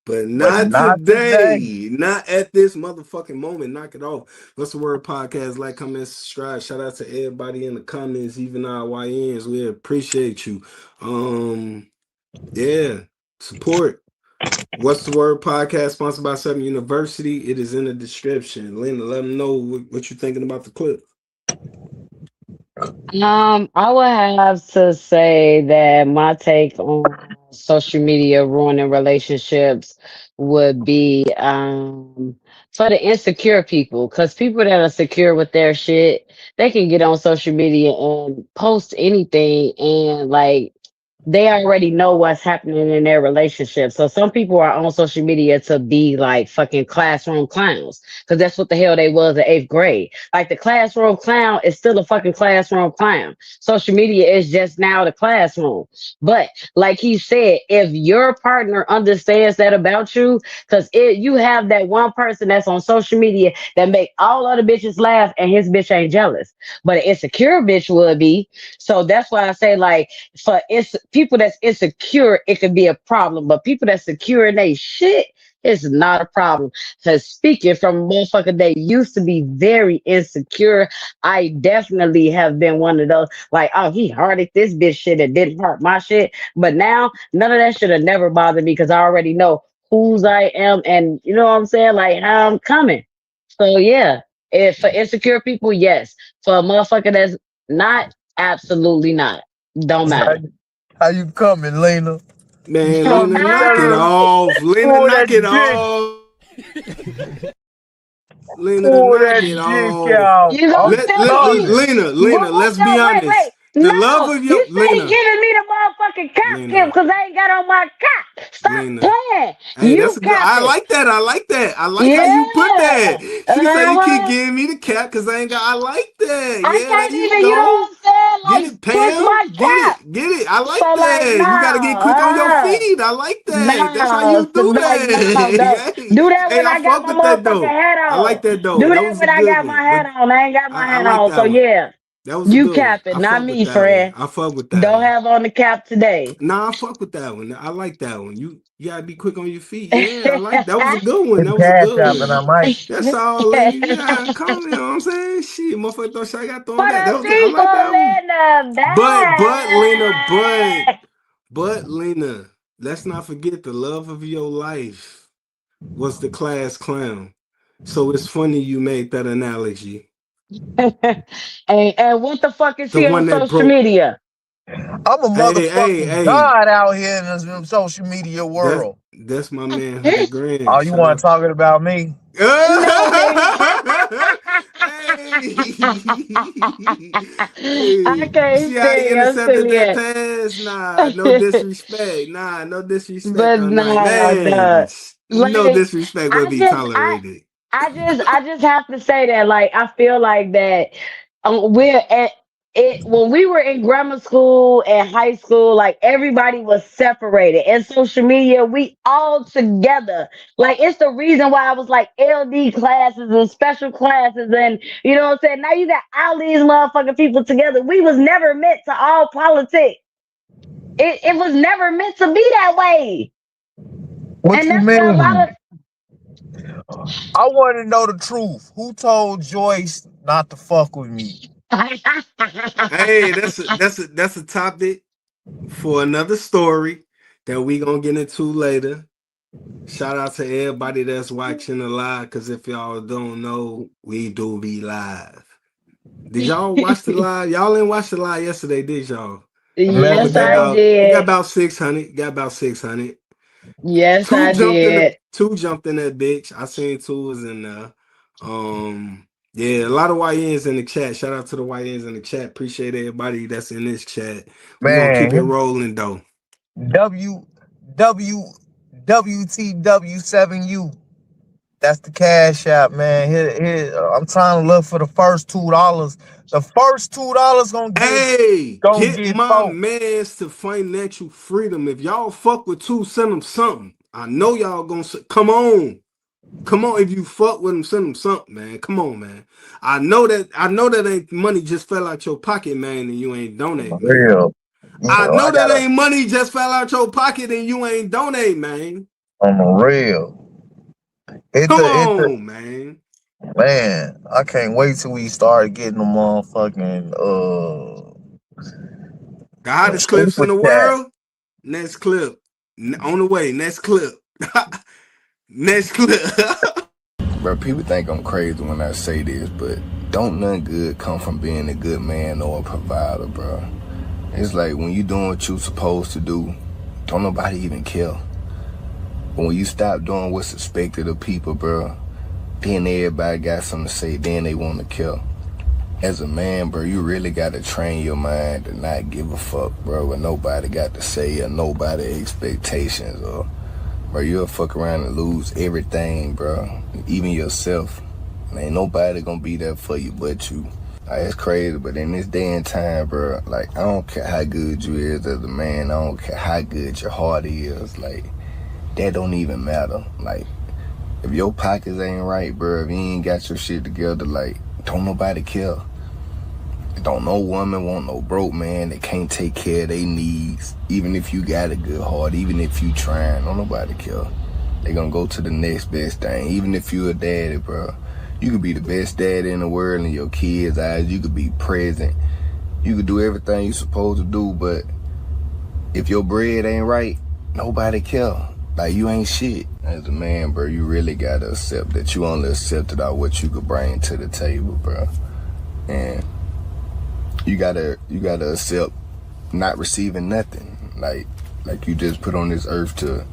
but but not not today. today. Not at this motherfucking moment. Knock it off. What's the word podcast? Like, comment, subscribe. Shout out to everybody in the comments, even our YNs. We appreciate you. Yeah, support. What's the word podcast sponsored by Southern University? It is in the description. Lena, let them know what you're thinking about the clip. I would have to say that my take on social media ruining relationships would be for the insecure people, because people that are secure with their shit, they can get on social media and post anything, and like they already know what's happening in their relationship. So some people are on social media to be like fucking classroom clowns, because that's what the hell they was in 8th grade. Like the classroom clown is still a fucking classroom clown. Social media is just now the classroom. But like he said, if your partner understands that about you, because you have that one person that's on social media that make all other bitches laugh and his bitch ain't jealous. But an insecure bitch would be. So that's why I say, like, for people that's insecure, it could be a problem. But people that's secure in they shit, it's not a problem. Because speaking from a motherfucker that used to be very insecure, I definitely have been one of those, like, oh, he hearted this bitch shit and didn't hurt my shit. But now, none of that should have never bothered me, because I already know whose I am and, you know what I'm saying, like, how I'm coming. So, yeah, if for insecure people, yes. For a motherfucker that's not, absolutely not. Don't matter. How you coming, Lena? Man, Lena, knock it off. Lena, knock it off. Lena, knock it off. You gonna Lena, let's be honest. The love of your you say giving me the motherfucking cock gift because I ain't got on my cock. Stop playing. Hey, You that's a good. I like that. I like how you put that. She said you keep giving me the cap because I ain't got. I like that. I can't even, you know what I'm saying? Like, get it, Pam. Get it. I like So, that. like, You gotta get quick on your feet. I like that. That's how you do that. Do that when I I got fuck my with that though. motherfucking hat on. I like that though. Do That that was when a I good got one. my hat on. I ain't got my hat like on. that So one. yeah. That was a You good cap one. it, I not fuck me, with that friend. one. I fuck with that Don't one. have on the cap today. Nah, I fuck with that one. I like that one. You gotta be quick on your feet. Yeah, I like that. Was a good one. That was a good one. I might. That's all, Lena. You gotta come. You know what I'm saying? Shit, motherfucker thought I got thrown For that. the That was. I people, like that one. Lena, But Lena, let's not forget the love of your life was the class clown. So it's funny you made that analogy. and what the fuck is The he one on that social broke. media? I'm a motherfucking god out here in this social media world. That's my man, 100 grand. Oh, you want to talk about me? No, baby. I can't See how he stay. I'm intercepted silly that at. pass? Nah, no disrespect. Nah, no disrespect But on nah, that. Man, no like disrespect would be tolerated. I just have to say that, like, I feel like that we're at it when we were in grammar school and high school, like everybody was separated. And social media, we all together. Like, it's the reason why I was like LD classes and special classes, and you know what I'm saying? Now you got all these motherfucking people together. We was never meant to all politic. It was never meant to be that way. What and you that's mean? where a lot of I want to know the truth. Who told Joyce not to fuck with me? Hey, that's a topic for another story that we gonna get into later. Shout out to everybody that's watching the live, because if y'all don't know, we do be live. Did y'all watch the live? Y'all didn't watch the live yesterday, did y'all? Yes, I did. We got about 600. Yes, I did. Two jumped in that bitch. I seen two was in there. Yeah, a lot of YNs in the chat. Shout out to the YNs in the chat. Appreciate everybody that's in this chat. We're gonna keep it rolling though. WTW7U. That's the cash app, man. Here, I'm trying to look for the first $2. The first $2 gonna get my mans to financial freedom. If y'all fuck with two, send them something. I know y'all gonna say, come on. Come on, if you fuck with him, send him something, man. Come on, man. I know that ain't money just fell out your pocket, man, and you ain't donate, man. Real. I know I that gotta ain't money just fell out your pocket and you ain't donate, man. on the real. Come on, man. Man, I can't wait till we start getting the motherfucking The hottest clips in the world. Next clip. On the way. Next clip. Next clip. Bro, people think I'm crazy when I say this, but don't nothing good come from being a good man or a provider, bro. It's like when you doing what you supposed to do, don't nobody even care. But when you stop doing what's expected of people, bro, then everybody got something to say, then they want to kill. As a man, bro, you really got to train your mind to not give a fuck, bro, what nobody got to say or nobody expectations, or, bro, you'll fuck around and lose everything, bro, even yourself. And ain't nobody gonna be there for you but you. Like, it's crazy, but in this day and time, bro, like, I don't care how good you is as a man, I don't care how good your heart is, like, that don't even matter. Like, if your pockets ain't right, bro, if you ain't got your shit together, like, don't nobody care. Don't no woman want no broke man that can't take care of their needs, even if you got a good heart, even if you trying, don't nobody care. They gonna go to the next best thing, even if you a daddy, bro. You could be the best daddy in the world in your kids' eyes. You could be present. You could do everything you supposed to do, but if your bread ain't right, nobody care. Like, you ain't shit. As a man, bro, you really gotta accept that you only accepted out what you could bring to the table, bro. And you gotta accept not receiving nothing. Like you just put on this earth to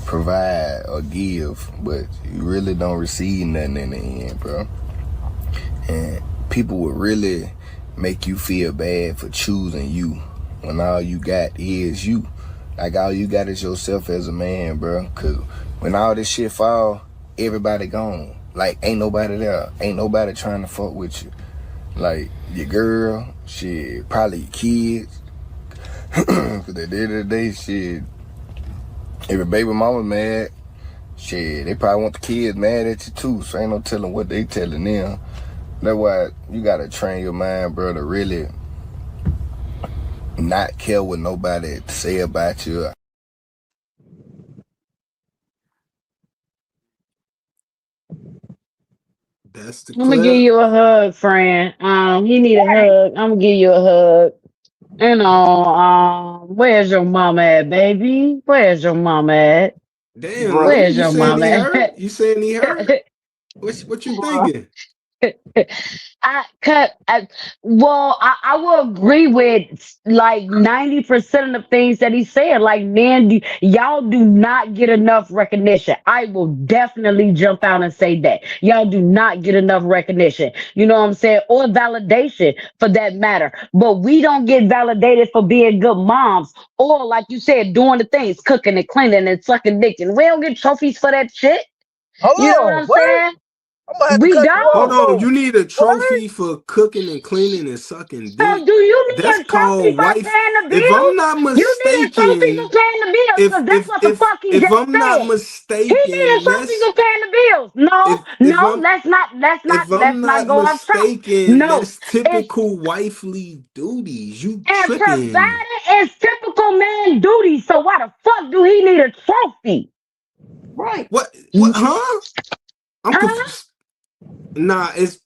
provide or give, but you really don't receive nothing in the end, bro. And people would really make you feel bad for choosing you when all you got is you. Like, all you got is yourself as a man, bro. Cause when all this shit fall, everybody gone. Like, ain't nobody there. Ain't nobody trying to fuck with you. Like, your girl, shit, probably your kids. Cause at the end of the day, shit, if your baby mama mad, shit, they probably want the kids mad at you too. So ain't no telling what they telling them. That's why you gotta train your mind, bro, to really not care what nobody say about you. That's the I'm gonna give clip. you a hug, friend. He need a hug. I'm gonna give you a hug. You know, where's your mama at, baby? Where's your mama at? Damn, Lena, Where's you your saying mama he hurt? at? You saying he hurt? What you thinking? I will agree with like 90% of the things that he said. Like, man, y'all do not get enough recognition. I will definitely jump out and say that. Y'all do not get enough recognition. You know what I'm saying? Or validation for that matter. But we don't get validated for being good moms. Or, like you said, doing the things, cooking and cleaning and sucking dick. And we don't get trophies for that shit. Hold You know what on, I'm what? saying? I'm gonna have to We cut you Hold don't. off. on, you need a trophy for cooking and cleaning and sucking dick. Do you need That's a trophy called for wife. paying the If I'm bills? not You need a trophy for mistaken, paying the bills because that's what the fuck he if just I'm not said. He need a mistaken, trophy for paying the bills. No, if no, I'm let's not go off track. mistaken, No, that's it's typical wifely duties. You and tripping? providing is typical man duty. So why the fuck do he need a trophy? Right. What? Huh? I'm confused. Nah, it's.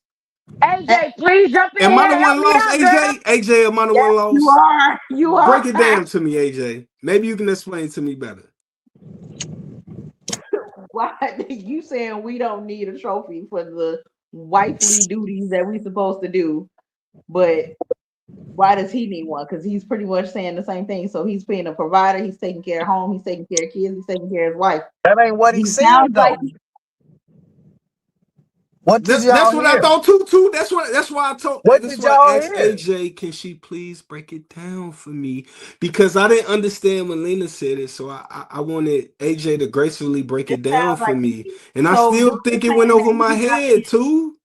AJ, please jump in Am I here the and help one me lost, out, girl. AJ? AJ, am I the Yes, one you lost? are. You are. Break it down to me, AJ. Maybe you can explain to me better. Why you saying we don't need a trophy for the wifely duties that we supposed to do, but why does he need one? Because he's pretty much saying the same thing. So he's being a provider, he's taking care of home, he's taking care of kids, he's taking care of his wife. That ain't what he He said sounds though. like What did That's y'all what I hear? thought too. That's why I told. What That's did why I y'all asked hear? AJ, can she please break it down for me? Because I didn't understand when Lena said it, so I wanted AJ to gracefully break it down sounds for like me, and I so. still think it went over my head too.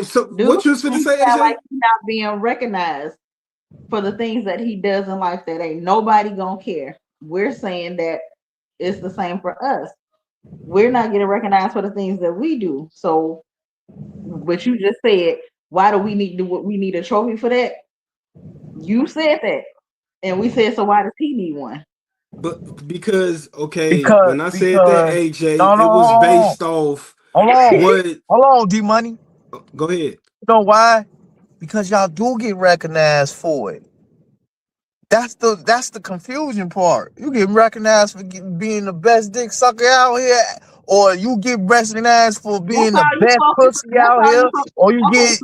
So Dude, what you was finna he say, sound like AJ? he's not being recognized for the things that he does in life that ain't nobody gonna care. We're saying that it's the same for us. We're not getting recognized for the things that we do. So, but you just said, why do we need a trophy for that? You said that, and we said, so why does he need one? But because Because when I said that, AJ, no, it was based off hold on, what. hold on, D Money. Go ahead. You know why? Because y'all do get recognized for it. That's the confusion part. You get recognized for being the best dick sucker out here, or you get recognized for being the best pussy out here, or you get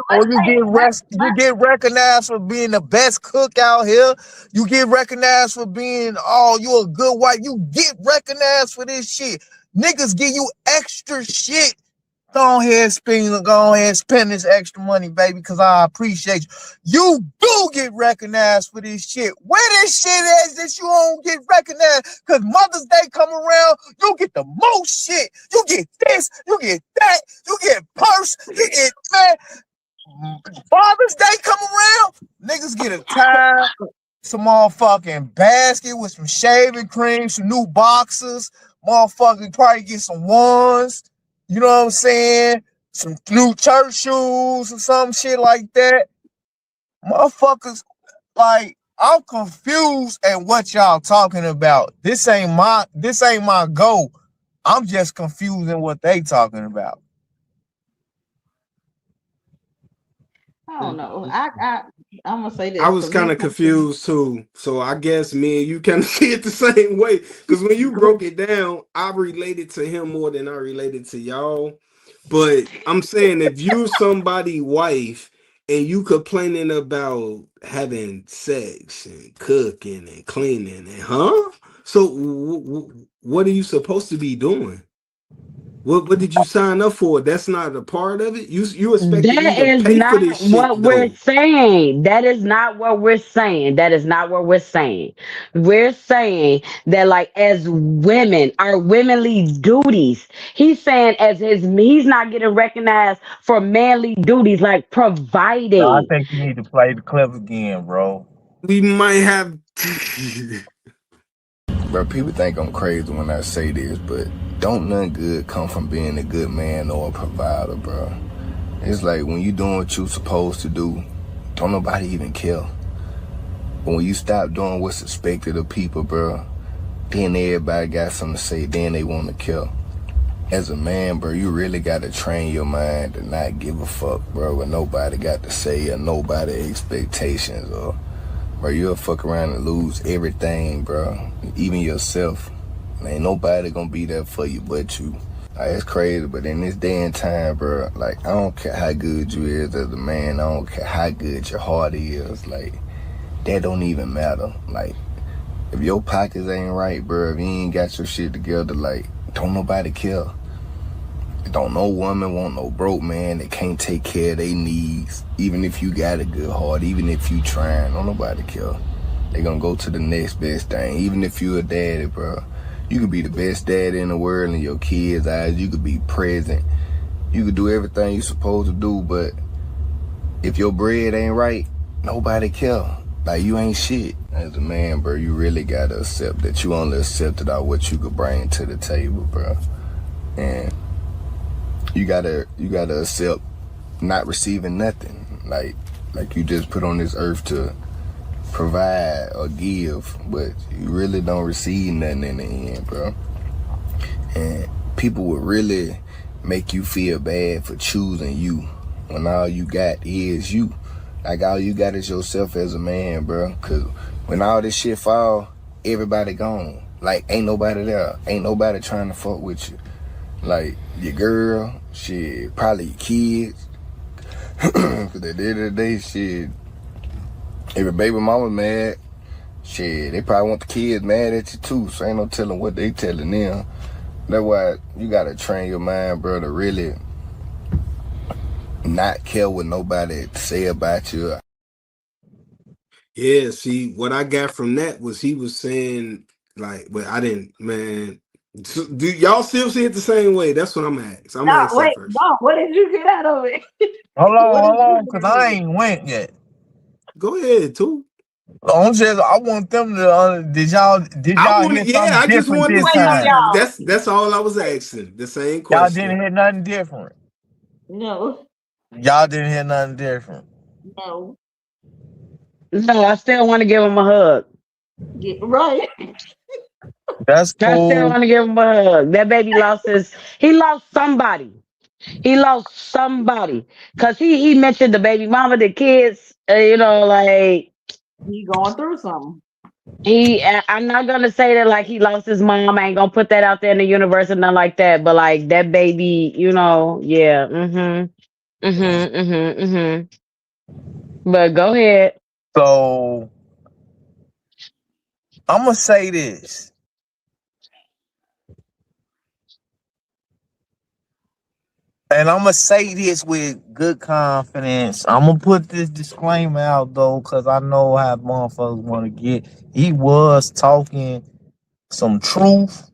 recognized for being the best cook out here. You get recognized for being you a good wife. You get recognized for this shit. Niggas give you extra shit. Go ahead and spend this extra money, baby, because I appreciate you. You do get recognized for this shit. Where this shit is that you don't get recognized? Because Mother's Day come around, you get the most shit. You get this, you get that, you get purse, you get man. Father's Day come around, niggas get a tie, some motherfucking basket with some shaving cream, some new boxers. Motherfucker probably get some ones. You know what I'm saying? Some new church shoes or some shit like that. Motherfuckers, like, I'm confused at what y'all talking about. This ain't my goal. I'm just confused in what they talking about. I don't know. I'm gonna say this. I was kind of confused too. So I guess me and you kind of see it the same way. Because when you broke it down, I related to him more than I related to y'all. But I'm saying if you're somebody's wife and you complaining about having sex and cooking and cleaning and so what are you supposed to be doing? What did you sign up for? That's not a part of it. You expect me to pay for this shit, what we're saying. That is not what we're saying. That is not what we're saying. We're saying that, like, as women, our womanly duties. He's saying he's not getting recognized for manly duties, like providing. No, I think you need to play the clip again, bro. We might have. Bro, people think I'm crazy when I say this, but don't nothing good come from being a good man or a provider, bro. It's like when you doing what you supposed to do, don't nobody even care. But when you stop doing what's expected of people, bro, then everybody got something to say, then they want to kill. As a man, bro, you really got to train your mind to not give a fuck, bro, what nobody got to say or nobody expectations, or bro, you'll fuck around and lose everything, bro, even yourself. Ain't nobody gonna be there for you but you. Like, it's crazy, but in this day and time, bro, like, I don't care how good you is as a man, I don't care how good your heart is, like, that don't even matter. Like, if your pockets ain't right, bro, if you ain't got your shit together, like, don't nobody care. Don't no woman want no broke man that can't take care of their needs, even if you got a good heart, even if you trying, don't nobody care. They gonna go to the next best thing, even if you a daddy, bro. You could be the best daddy in the world in your kids' eyes. You could be present. You could do everything you're supposed to do, but if your bread ain't right, nobody care. Like, you ain't shit. As a man, bro, you really gotta accept that you only accepted out what you could bring to the table, bro. And you gotta accept not receiving nothing. Like you just put on this earth to provide or give, but you really don't receive nothing in the end, bro. And people would really make you feel bad for choosing you when all you got is you. Like, all you got is yourself as a man, bro. Cause when all this shit fall, everybody gone. Like, ain't nobody there. Ain't nobody trying to fuck with you. Like, your girl, shit, probably your kids. Cause at the end of the day, shit, if your baby mama mad, shit, they probably want the kids mad at you too, so ain't no telling what they telling them. That's why you gotta train your mind, bro, to really not care what nobody say about you. Yeah, see, what I got from that was he was saying, like, but I didn't, man. Do y'all still see it the same way? That's what I'm at. So I'm gonna ask that first. No, what did you get out of it? Hold on, because I ain't went yet. Go ahead, too. I want them to. Did y'all hear something I just different wanted to this see. time? That's all I was asking. The same Y'all question. didn't hear nothing different. No. Y'all didn't hear nothing different. No. No, I still want to give him a hug. Get right. That's I still cool. want to give him a hug. That baby he lost somebody. He lost somebody. Cause he mentioned the baby mama, the kids, like He going through something. I'm not gonna say that like he lost his mom. I ain't gonna put that out there in the universe and nothing like that. But like that baby, yeah. But go ahead. So I'm gonna say this. And I'm gonna say this with good confidence. I'm gonna put this disclaimer out though, cause I know how motherfuckers want to get. He was talking some truth,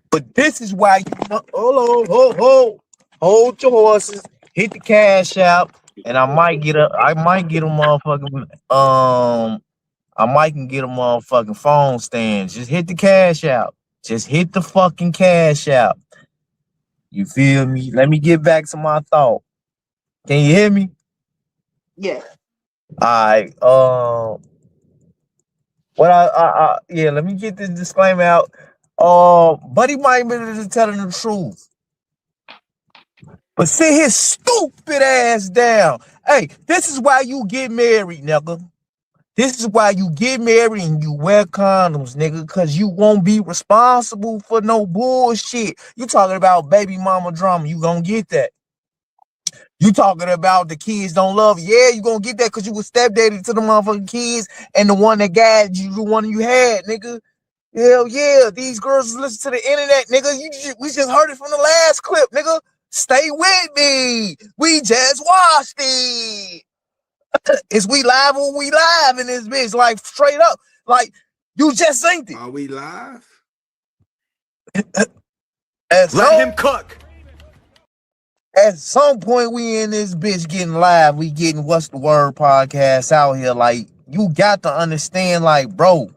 but this is why hold your horses, hit the cash out, and I might get a motherfucking I might can get a motherfucking phone stand. Just hit the cash out. Just hit the fucking cash out. You feel me? Let me get back to my thought. Can you hear me? Yeah. Alright. Let me get this disclaimer out. Buddy might be just telling the truth. But sit his stupid ass down. Hey, this is why you get married, nigga. This is why you get married and you wear condoms, nigga, because you won't be responsible for no bullshit. You talking about baby mama drama, you gonna get that. You talking about the kids don't love you. Yeah, you gonna get that because you was stepdaddy to the motherfucking kids and the one that got you, the one you had, nigga. Hell yeah, these girls listen to the internet, nigga. We just heard it from the last clip, nigga. Stay with me. We just watched it. Is we live or we live in this bitch? Like straight up. Like you just synced it. Are we live? Let him cook. At some point we in this bitch getting live. We getting What's the Word podcast out here. Like you got to understand, like, bro,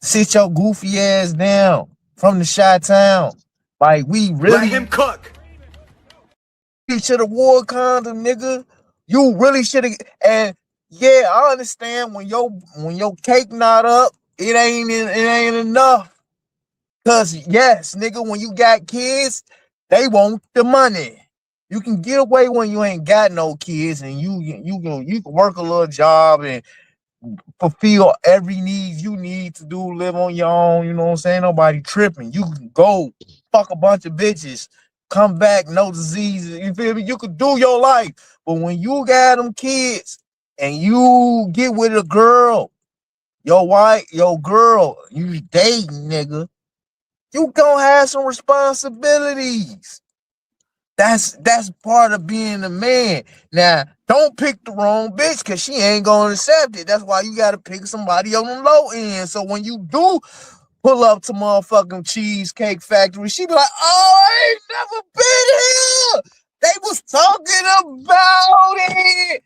sit your goofy ass down from the Chi-Town. Like we really let him cook. You should have wore a condom, nigga. You really should have. And yeah, I understand when your cake not up, it ain't enough. Cause yes, nigga, when you got kids, they want the money. You can get away when you ain't got no kids, and you can work a little job and fulfill every need you need to do, live on your own. You know what I'm saying? Nobody tripping. You can go fuck a bunch of bitches, come back, no diseases. You feel me? You could do your life. But when you got them kids and you get with a girl, your wife, your girl, you dating, nigga, you gonna have some responsibilities. That's part of being a man. Now, don't pick the wrong bitch because she ain't gonna accept it. That's why you gotta pick somebody on the low end. So when you do pull up to motherfucking Cheesecake Factory, she be like, oh, I ain't never been here. They was talking about it.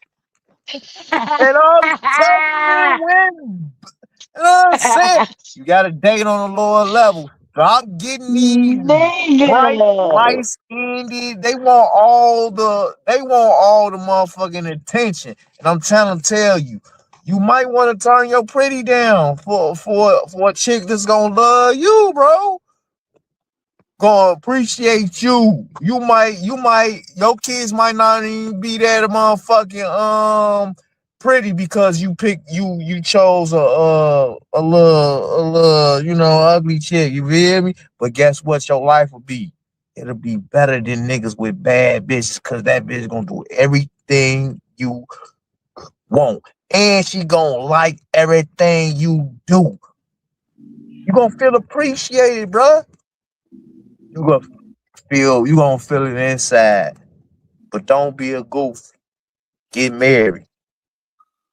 And I'm telling you, when, you know what I'm saying? You got a date on a lower level. Stop getting these light skinned. They want all the motherfucking attention. And I'm trying to tell you, you might want to turn your pretty down for a chick that's gonna love you, bro. Gonna appreciate you. You might, your kids might not even be that motherfucking pretty because you chose a little ugly chick. You feel me? But guess what? Your life will be. It'll be better than niggas with bad bitches because that bitch gonna do everything you want, and she gonna like everything you do. You gonna feel appreciated, bruh. You gonna feel it inside. But don't be a goof. Get married.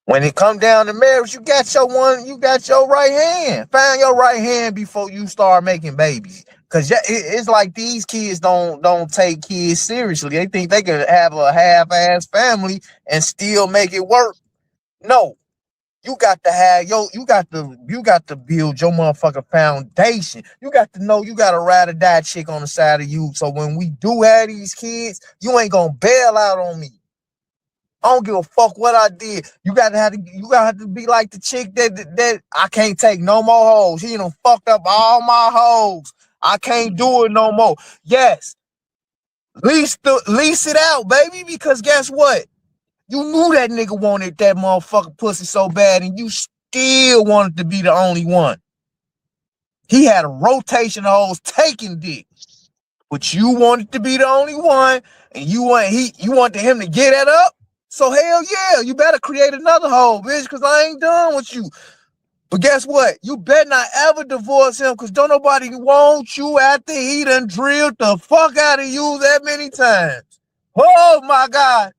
When it come down to marriage, you got your right hand. Find your right hand before you start making babies. Cause it's like these kids don't take kids seriously. They think they can have a half-ass family and still make it work. No. You got to have you got to build your motherfucking foundation. You got to know you got a ride or die chick on the side of you. So when we do have these kids, you ain't gonna bail out on me. I don't give a fuck what I did. You gotta have to be like the chick that I can't take no more hoes. He done fucked up all my hoes. I can't do it no more. Yes, lease it out, baby. Because guess what? You knew that nigga wanted that motherfucking pussy so bad, and you still wanted to be the only one. He had a rotation of hoes taking dick, but you wanted to be the only one, and you wanted him to get that up. So hell yeah, you better create another hoe, bitch, because I ain't done with you. But guess what? You better not ever divorce him, because don't nobody want you after he done drilled the fuck out of you that many times. Oh my God.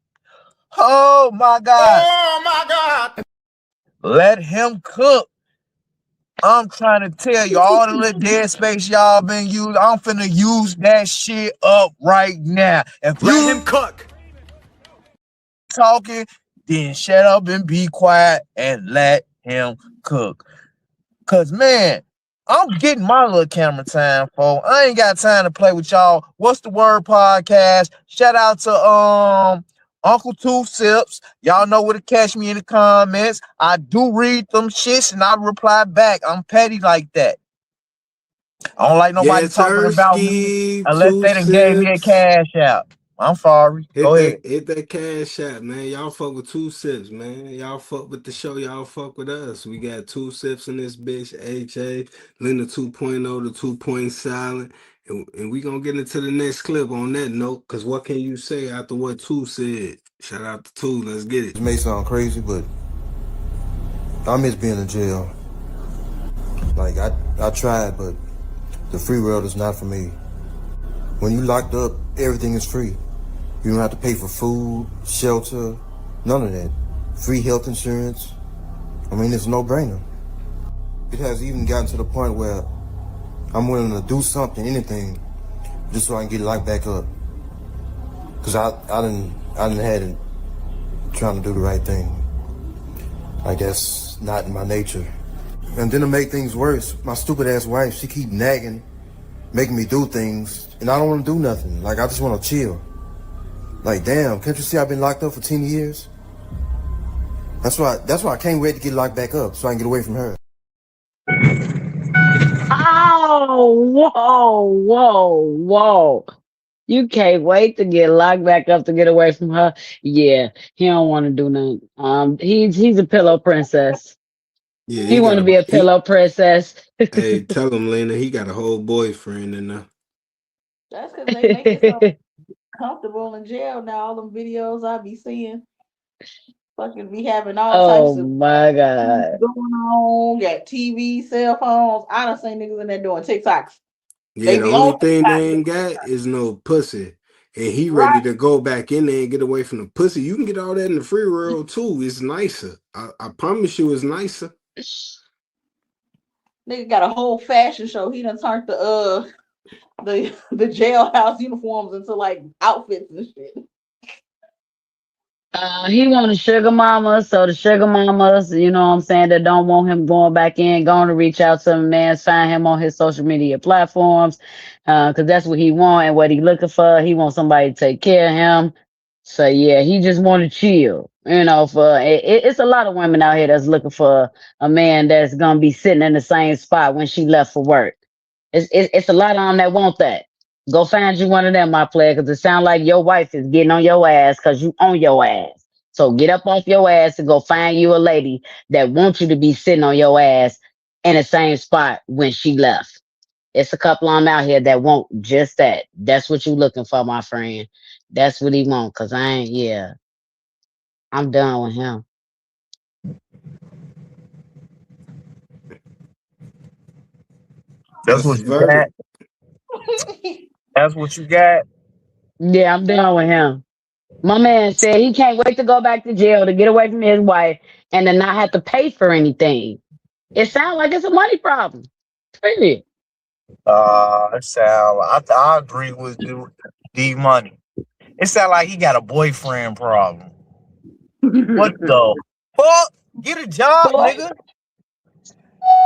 Oh my God. Oh my God. Let him cook. I'm trying to tell you, all the little dead space y'all been using, I'm finna use that shit up right now. If let him cook. Talking, then shut up and be quiet and let him cook. Cause man, I'm getting my little camera time, folks. I ain't got time to play with y'all. What's the Word podcast? Shout out to Uncle Two Sips. Y'all know where to catch me in the comments. I do read them shits and I reply back. I'm petty like that. I don't like nobody talking about me unless they done gave me a cash out. I'm sorry. Go ahead. Hit that cash out, man. Y'all fuck with Two Sips, man. Y'all fuck with the show. Y'all fuck with us. We got Two Sips in this bitch. HA, Linda 2.0, the 2 silent. And we gonna get into the next clip on that note, because what can you say after what Two said? Shout out to Two. Let's get it. It may sound crazy, but I miss being in jail. Like, I tried, but the free world is not for me. When you locked up, everything is free. You don't have to pay for food, shelter, none of that. Free health insurance. I mean, it's a no-brainer. It has even gotten to the point where I'm willing to do something, anything, just so I can get locked back up. Cause I done had it trying to do the right thing. Like, that's not in my nature. And then to make things worse, my stupid ass wife, she keep nagging, making me do things, and I don't want to do nothing. Like, I just want to chill. Like, damn, can't you see I've been locked up for 10 years? That's why I can't wait to get locked back up so I can get away from her. Oh, whoa. You can't wait to get locked back up to get away from her. Yeah, he don't want to do nothing. He's a pillow princess. Yeah, He want to be a pillow princess. Hey, tell him, Lena, he got a whole boyfriend in there. That's because they make themselves comfortable in jail now. All them videos I be seeing, fucking be having all types of my God going on. Got TV, cell phones. I done seen niggas in there doing TikToks. Yeah, the only thing they ain't got is no pussy. And he ready to go back in there and get away from the pussy. You can get all that in the free world too. It's nicer. I promise you it's nicer. Nigga got a whole fashion show. He done turned the jailhouse uniforms into like outfits and shit. He want a sugar mama, so the sugar mamas, you know what I'm saying, that don't want him going back in, going to reach out to him, man, find him on his social media platforms, because that's what he want and what he looking for. He wants somebody to take care of him. So yeah, he just want to chill. You know, it's a lot of women out here that's looking for a man that's gonna be sitting in the same spot when she left for work. It's a lot of them that want that. Go find you one of them, my player, because it sounds like your wife is getting on your ass because you on your ass. So get up off your ass and go find you a lady that wants you to be sitting on your ass in the same spot when she left. It's a couple of them out here that want just that. That's what you looking for, my friend. That's what he want, because I'm done with him. That's what you got. That's what you got. Yeah, I'm done with him. My man said he can't wait to go back to jail to get away from his wife and to not have to pay for anything. It sounds like it's a money problem. Period. It sound. I agree with D Money. It sound like he got a boyfriend problem. What the fuck? Get a job, nigga.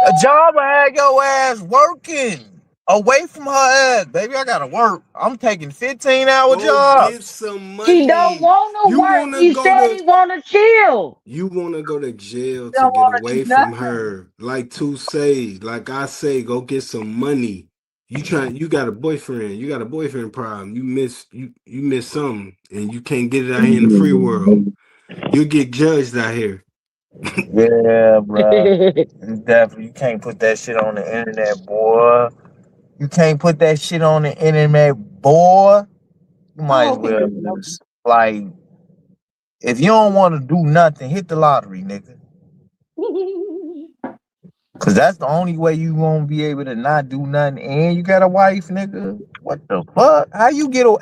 A job will have your ass working away from her ass. Baby, I gotta work. I'm taking 15-hour Go jobs. get some money. He don't want to You work. wanna He go said to he want to chill. you wanna go to jail to Don't get wanna away do from nothing. her. Like to say, like I say, go get some money. You got a boyfriend. You got a boyfriend problem. You miss something and you can't get it out here in the free world. You get judged out here. Yeah, bro. Definitely. You can't put that shit on the internet, boy. You can't put that shit on the internet, boy. You might as well just, like, if you don't want to do nothing, hit the lottery, nigga. Cause that's the only way you won't be able to not do nothing. And you got a wife, nigga. What the fuck? How you get a?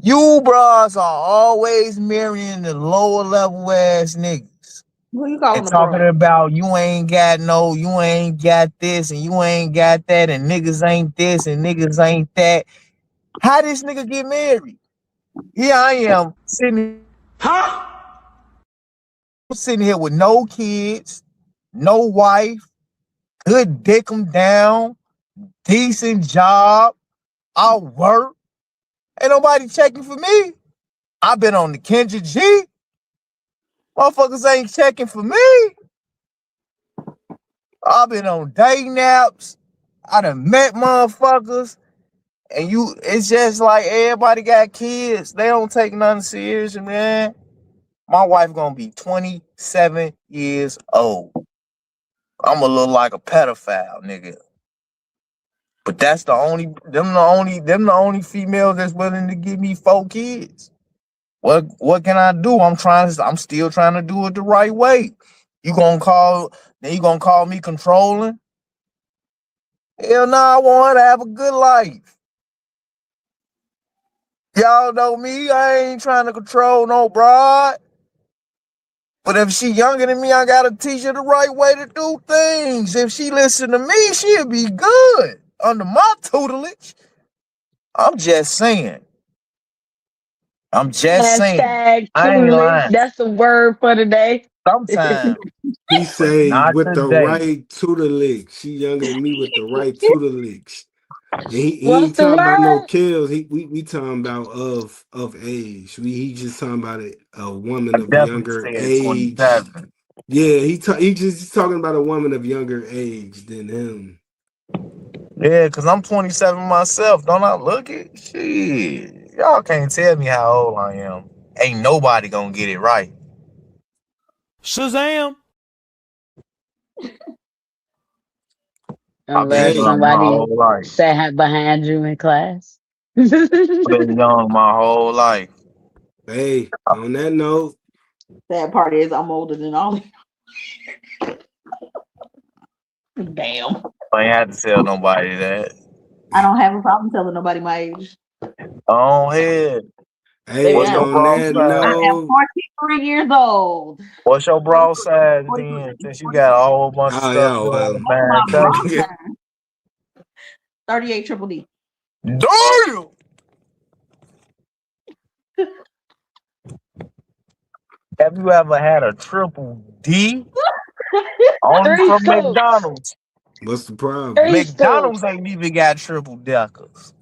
You bros are always marrying the lower level ass niggas. Who you calling And a talking bro? about you ain't got this and you ain't got that and niggas ain't this and niggas ain't that. How this nigga get married? Here I am sitting here with no kids, no wife, good dick 'em down, decent job, I work. Ain't nobody checking for me. I've been on the Kendra G. Motherfuckers ain't checking for me. I've been on day naps. I done met motherfuckers. And it's just like everybody got kids. They don't take nothing serious, man. My wife gonna be 27 years old. I'm a little like a pedophile, nigga. But that's the only females that's willing to give me 4 kids. What can I do? I'm still trying to do it the right way. You gonna call me controlling? Hell no, I want her to have a good life. Y'all know me, I ain't trying to control no broad. But if she younger than me, I gotta teach her the right way to do things. If she listen to me, she'll be good under my tutelage. I'm just saying. Hashtag I ain't tutelage. lying. That's the word for today. Sometimes. He say Not with the today. right tutelage. She younger than me with the right tutelage. And he What's ain't the talking about no word? kills. We talking about of age. He just talking about a woman of Definitely younger said age. 27. Yeah, he just talking about a woman of younger age than him. Yeah, because I'm 27 myself. Don't I look it? Shit. Y'all can't tell me how old I am. Ain't nobody gonna get it right. Shazam! I've been Unless Hey, young my somebody whole life. sat behind you in class. I've been young my whole life. hey, on that note, Sad part is I'm older than all of you. Damn. I ain't had to tell nobody that. I don't have a problem telling nobody my age. Oh, head. hey, What's your on bro that I size? am note, 43 years old. What's your bro size then? Since you got a whole bunch of oh stuff yeah, going well, on, What's my bro man. sign? 38 triple D. Damn! Have you ever had a triple D? Only Three from scoops. McDonald's. what's the problem? Three scoops. McDonald's ain't even got triple deckers.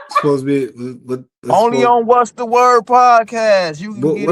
Supposed to be what Only on What's the Word podcast. You can what get